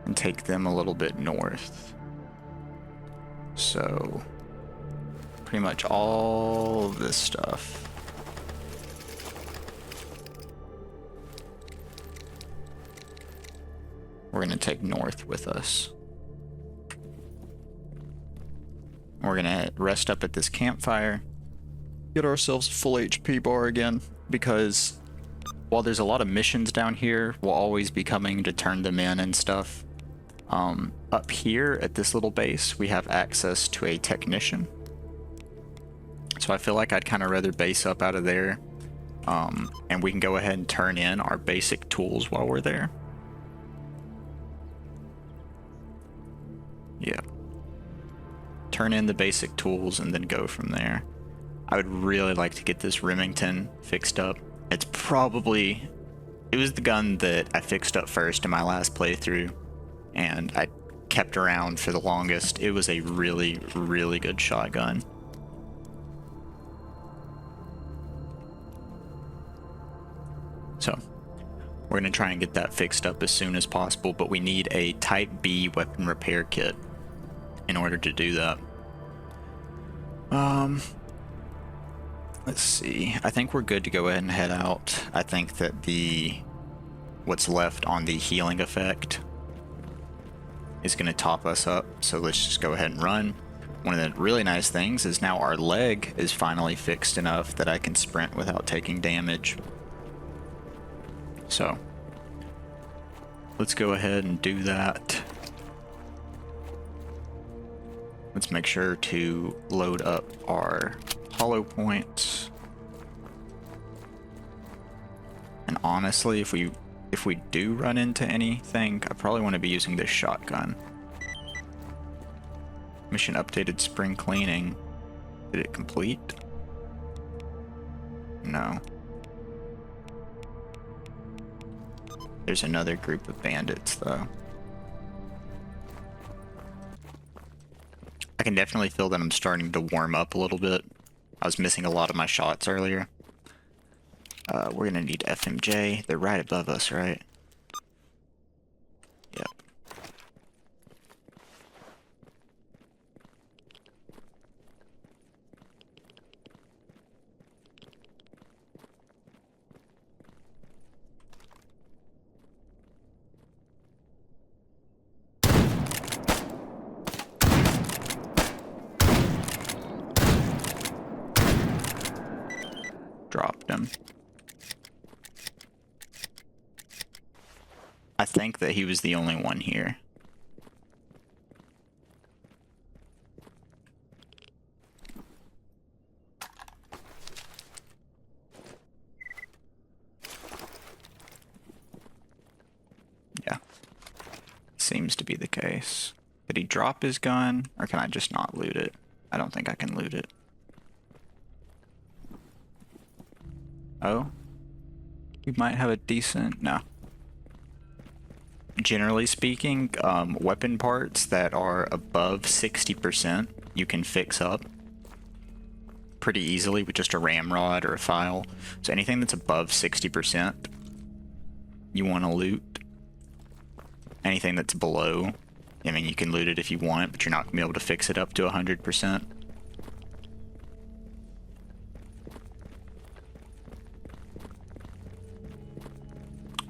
and take them a little bit north. So, pretty much all of this stuff. We're gonna take north with us. We're gonna rest up at this campfire, get ourselves a full HP bar again, because while there's a lot of missions down here, we'll always be coming to turn them in and stuff. Up here at this little base, we have access to a technician. So I feel like I'd kind of rather base up out of there, and we can go ahead and turn in our basic tools while we're there. Yeah. Turn in the basic tools and then go from there. I would really like to get this Remington fixed up. It was the gun that I fixed up first in my last playthrough. and I kept around for the longest. It was a really, really good shotgun. So we're going to try and get that fixed up as soon as possible, but we need a Type B weapon repair kit in order to do that. Let's see. I think we're good to go ahead and head out. I think that what's left on the healing effect is going to top us up, so let's just go ahead and run. One of the really nice things is now our leg is finally fixed enough that I can sprint without taking damage. So let's go ahead and do that. Let's make sure to load up our hollow points. And honestly, if we do run into anything, I probably want to be using this shotgun. Mission updated spring cleaning. Did it complete? No. There's another group of bandits, though. I can definitely feel that I'm starting to warm up a little bit. I was missing a lot of my shots earlier. We're gonna need FMJ. They're right above us, right? Yep. Dropped him. I think that he was the only one here. Yeah. Seems to be the case. Did he drop his gun, or can I just not loot it? I don't think I can loot it. Oh? You might have a decent... No. Generally speaking, weapon parts that are above 60% you can fix up pretty easily with just a ramrod or a file. So anything that's above 60% you want to loot. Anything that's below, I mean, you can loot it if you want, but you're not going to be able to fix it up to 100%.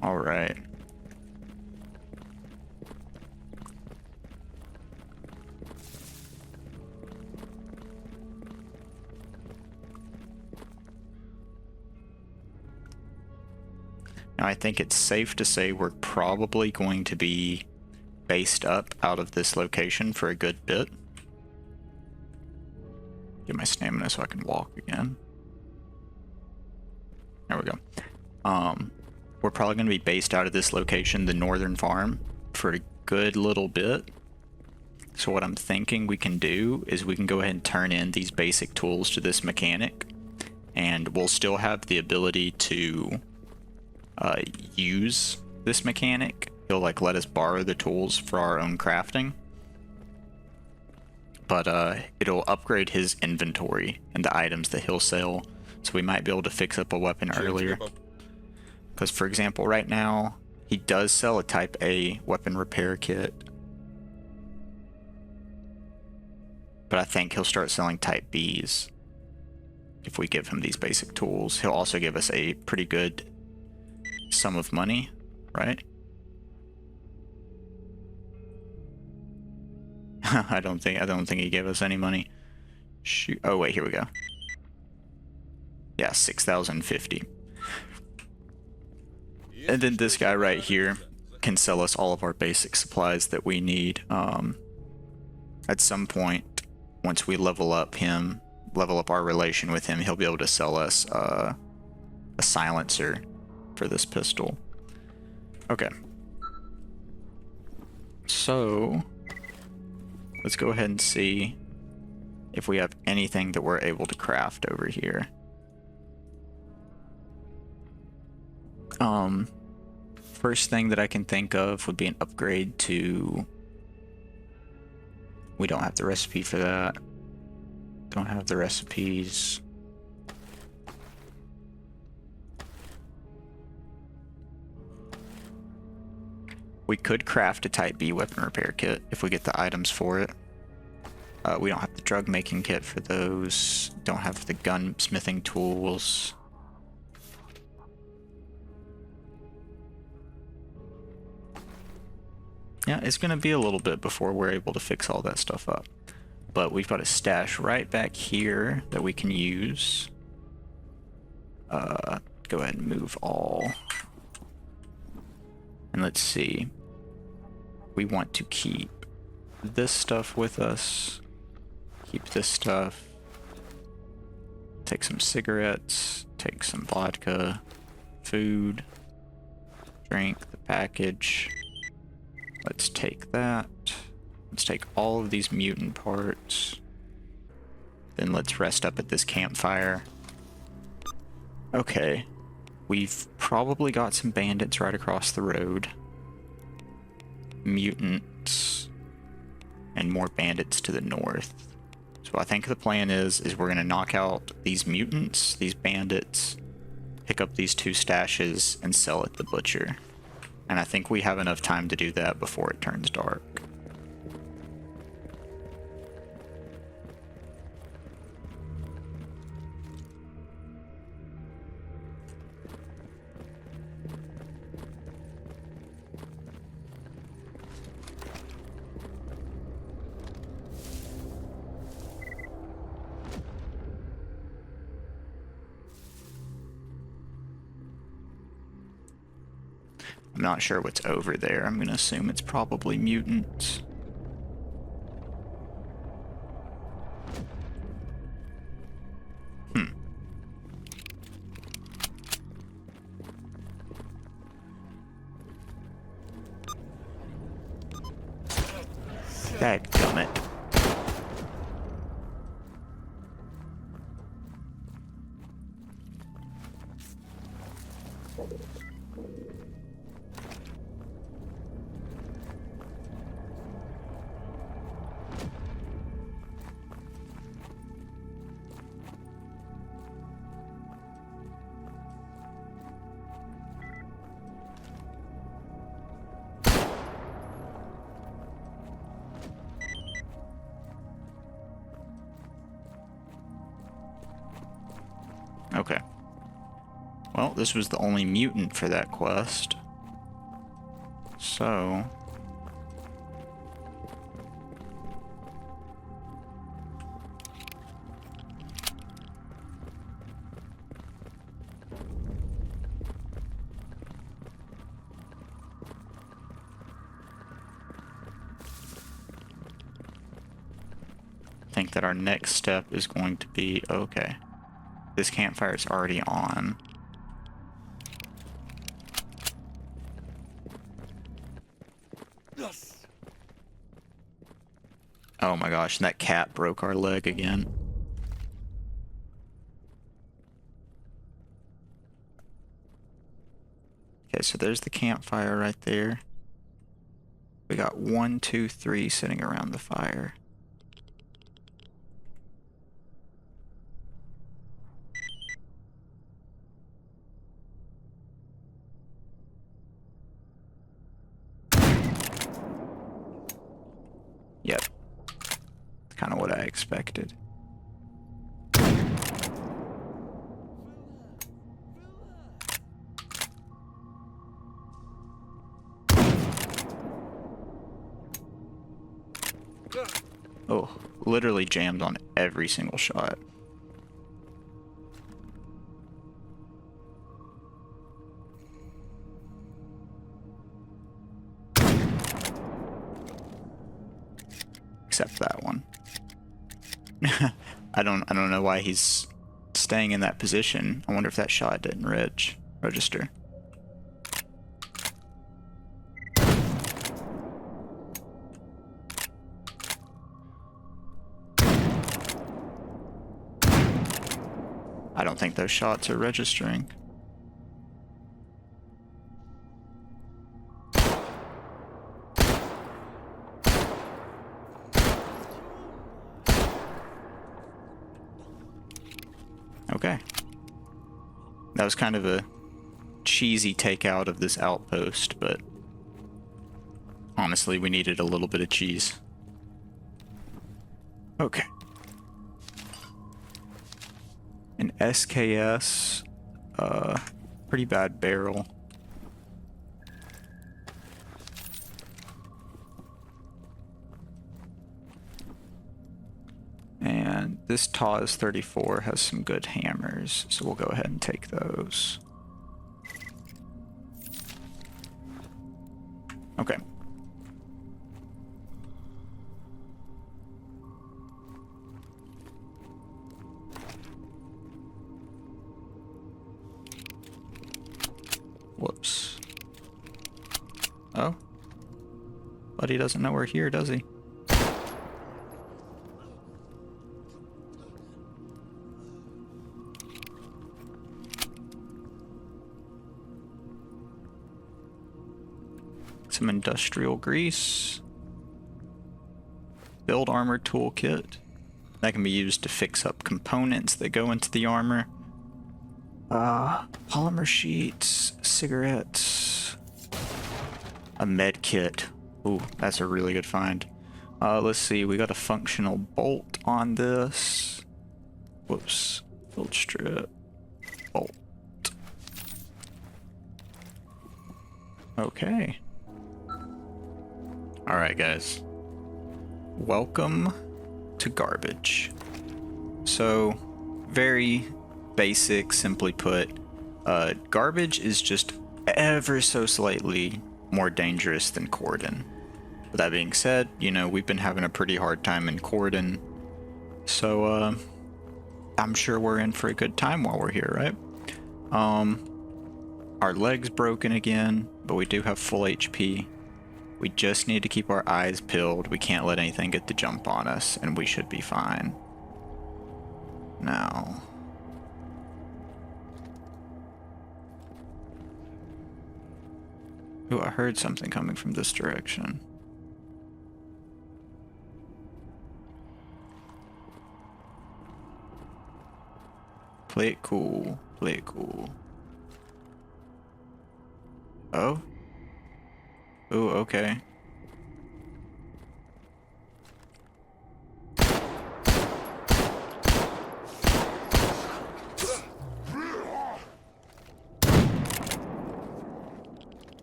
Alright. Now I think it's safe to say we're probably going to be based up out of this location for a good bit. Get my stamina so I can walk again. There we go. We're probably going to be based out of this location, the northern farm, for a good little bit. So what I'm thinking we can do is we can go ahead and turn in these basic tools to this mechanic, and we'll still have the ability to use this mechanic. He'll like let us borrow the tools for our own crafting, but it'll upgrade his inventory and the items that he'll sell, so we might be able to fix up a weapon earlier. Because, for example, right now, he does sell a Type A weapon repair kit. But I think he'll start selling Type Bs if we give him these basic tools. He'll also give us a pretty good sum of money, right? I don't think he gave us any money. Shoot. Oh, wait, here we go. Yeah, 6,050. And then this guy right here can sell us all of our basic supplies that we need. At some point, once we level up our relation with him, he'll be able to sell us a silencer for this pistol. Okay. So, let's go ahead and see if we have anything that we're able to craft over here. First thing that I can think of would be an upgrade to... We don't have the recipe for that. Don't have the recipes. We could craft a Type B weapon repair kit if we get the items for it. We don't have the drug making kit for those. Don't have the gunsmithing tools. Yeah, it's going to be a little bit before we're able to fix all that stuff up. But we've got a stash right back here that we can use. Go ahead and move all. And let's see. We want to keep this stuff with us. Keep this stuff. Take some cigarettes. Take some vodka. Food. Drink the package. Let's take that. Let's take all of these mutant parts. Then let's rest up at this campfire. Okay. We've probably got some bandits right across the road. Mutants. And more bandits to the north. So I think the plan is we're going to knock out these mutants, these bandits, pick up these 2 stashes, and sell at the butcher. And I think we have enough time to do that before it turns dark. I'm not sure what's over there. I'm gonna assume it's probably mutants. Dadgummit. Okay. Well, this was the only mutant for that quest. So... I think that our next step is going to be... Okay. This campfire is already on. Oh my gosh, and that cat broke our leg again. Okay, so there's the campfire right there. We got 1, 2, 3 sitting around the fire. Yep. Kind of what I expected. Oh, literally jammed on every single shot. Except that one. I don't know why he's staying in that position. I wonder if that shot didn't register. I don't think those shots are registering. Okay. That was kind of a cheesy takeout of this outpost, but honestly, we needed a little bit of cheese. Okay. An SKS, pretty bad barrel. And this TAWS 34 has some good hammers, so we'll go ahead and take those. Okay. Whoops. Oh? Buddy doesn't know we're here, does he? Some industrial grease. Build armor toolkit. That can be used to fix up components that go into the armor. Polymer sheets, cigarettes, a med kit. Ooh, that's a really good find. Let's see, we got a functional bolt on this. Whoops, build strip, bolt. Okay. Alright guys, welcome to garbage. So, very basic, simply put, garbage is just ever so slightly more dangerous than cordon. With that being said, you know, we've been having a pretty hard time in cordon, so I'm sure we're in for a good time while we're here, right? Our leg's broken again, but we do have full HP. We just need to keep our eyes peeled. We can't let anything get the jump on us, and we should be fine. Now... Ooh, I heard something coming from this direction. Play it cool. Play it cool. Oh? Ooh, okay.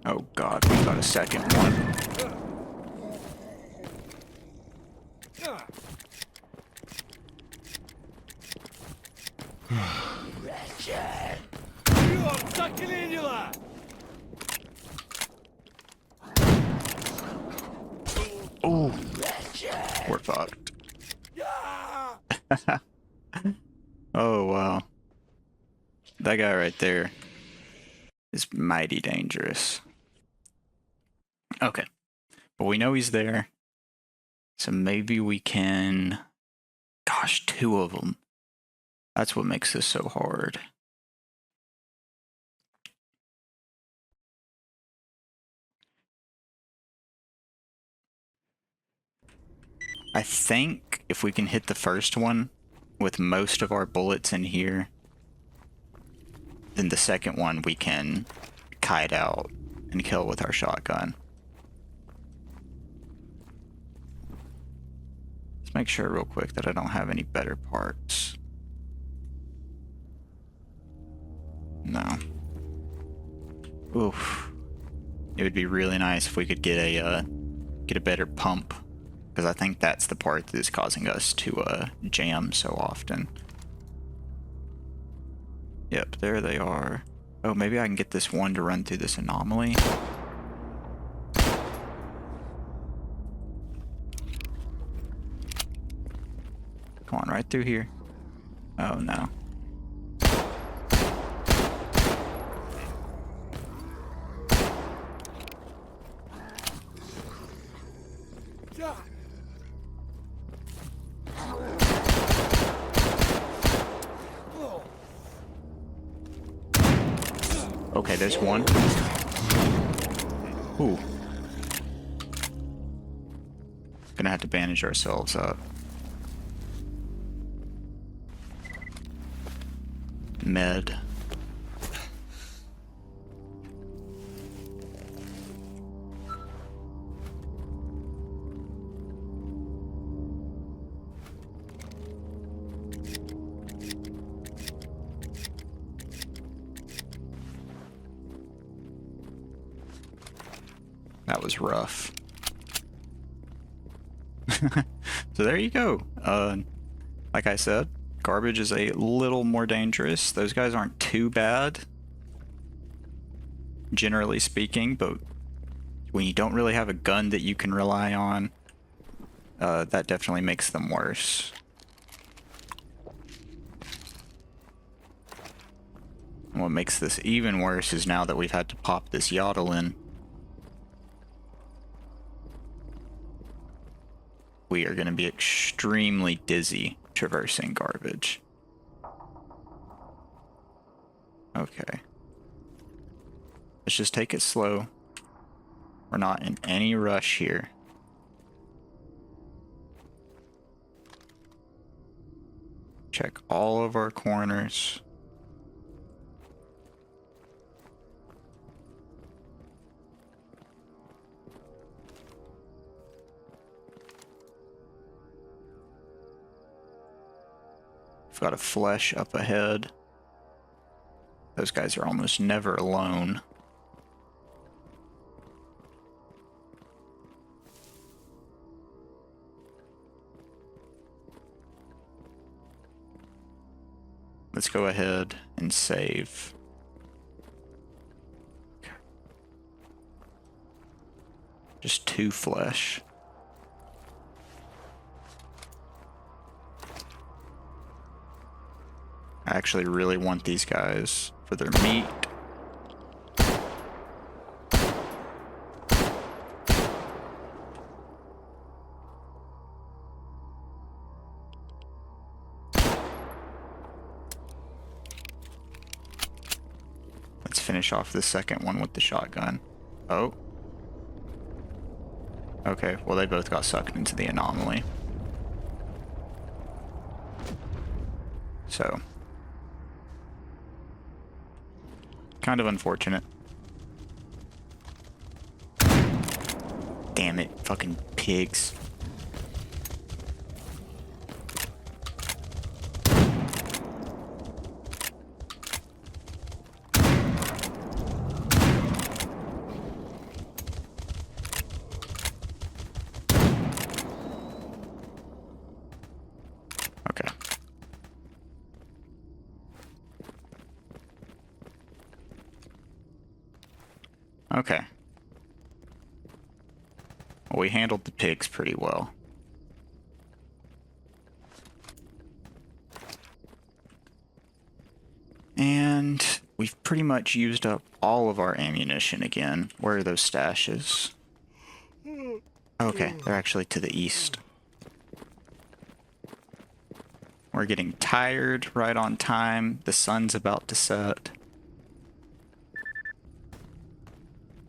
Oh god, we got a second one. Oh, we're fucked. Oh wow. That guy right there is mighty dangerous. Okay, but we know he's there, so maybe we can... Gosh, 2 of them. That's what makes this so hard. I think if we can hit the first one with most of our bullets in here, then the second one we can kite out and kill with our shotgun. Let's make sure real quick that I don't have any better parts. No. Oof. It would be really nice if we could get a better pump, because I think that's the part that is causing us to jam so often. Yep, there they are. Oh, maybe I can get this one to run through this anomaly. Come on, right through here. Oh no. Okay, there's one. Ooh. Gonna have to bandage ourselves up. med. That was rough. So there you go. Like I said, garbage is a little more dangerous. Those guys aren't too bad, generally speaking, but when you don't really have a gun that you can rely on, that definitely makes them worse. And what makes this even worse is now that we've had to pop this yodel in, we are going to be extremely dizzy traversing garbage. Okay. Let's just take it slow. We're not in any rush here. Check all of our corners. We've got a flesh up ahead. Those guys are almost never alone. Let's go ahead and save. Okay. Just 2 flesh. I actually really want these guys for their meat. Let's finish off the second one with the shotgun. Oh. Okay, well they both got sucked into the anomaly. So. Kind of unfortunate. Damn it, fucking pigs. Okay. Okay. Well, we handled the pigs pretty well. And we've pretty much used up all of our ammunition again. Where are those stashes? Okay, they're actually to the east. We're getting tired right on time. The sun's about to set.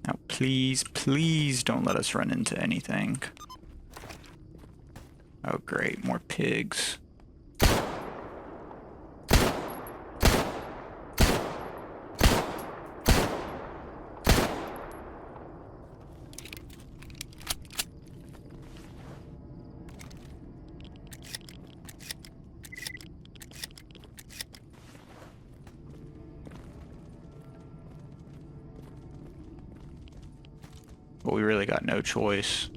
Now, please, please don't let us run into anything. Oh, great, more pigs. But we really got no choice.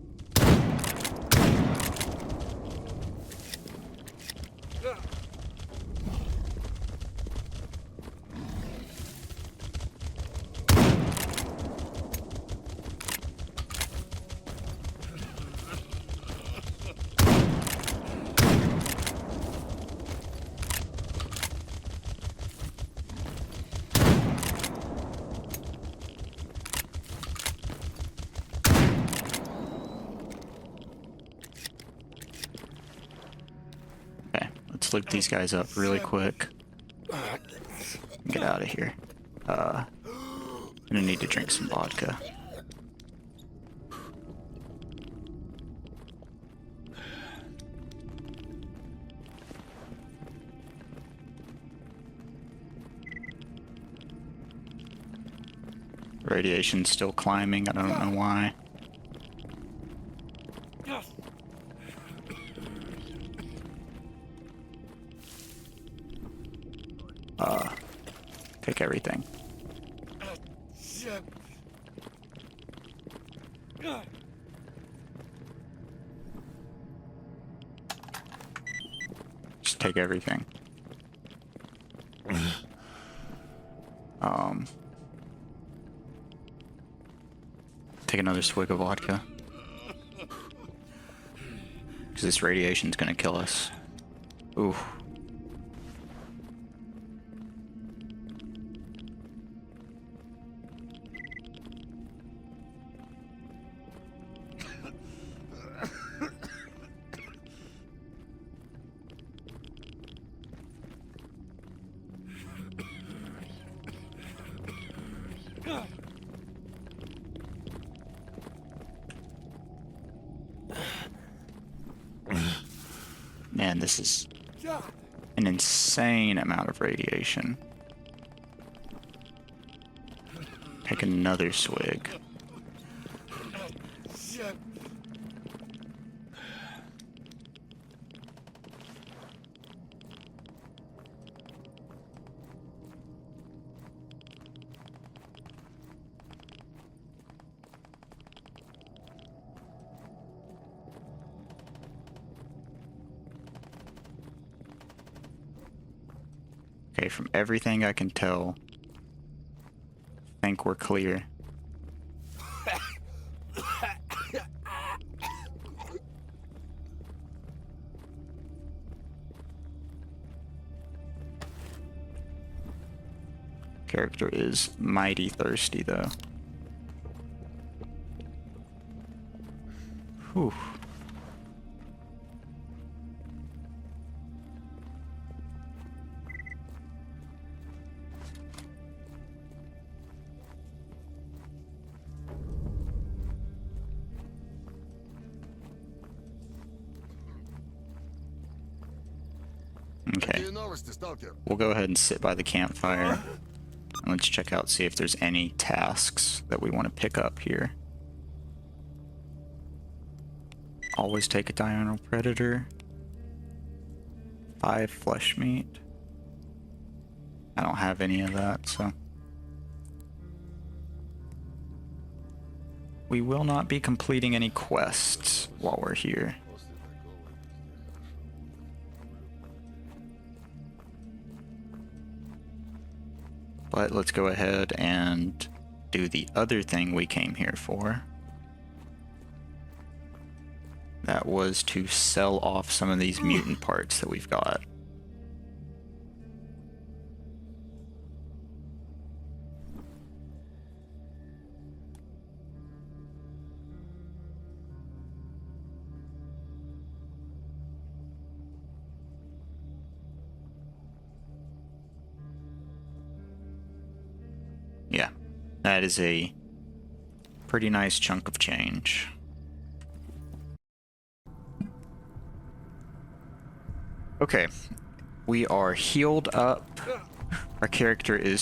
Loop these guys up really quick. Get out of here. I'm gonna need to drink some vodka. Radiation's still climbing. I don't know why. Take everything. Just take everything. Take another swig of vodka. Because this radiation's gonna kill us. Ooh. Man, this is an insane amount of radiation. Take another swig. Okay, from everything I can tell, I think we're clear. Character is mighty thirsty though. Whew. Okay. We'll go ahead and sit by the campfire. And let's check out, see if there's any tasks that we want to pick up here. Always take a diurnal predator. 5 flesh meat. I don't have any of that, so. We will not be completing any quests while we're here. But let's go ahead and do the other thing we came here for. That was to sell off some of these mutant parts that we've got. Yeah, that is a pretty nice chunk of change. Okay, we are healed up. Our character is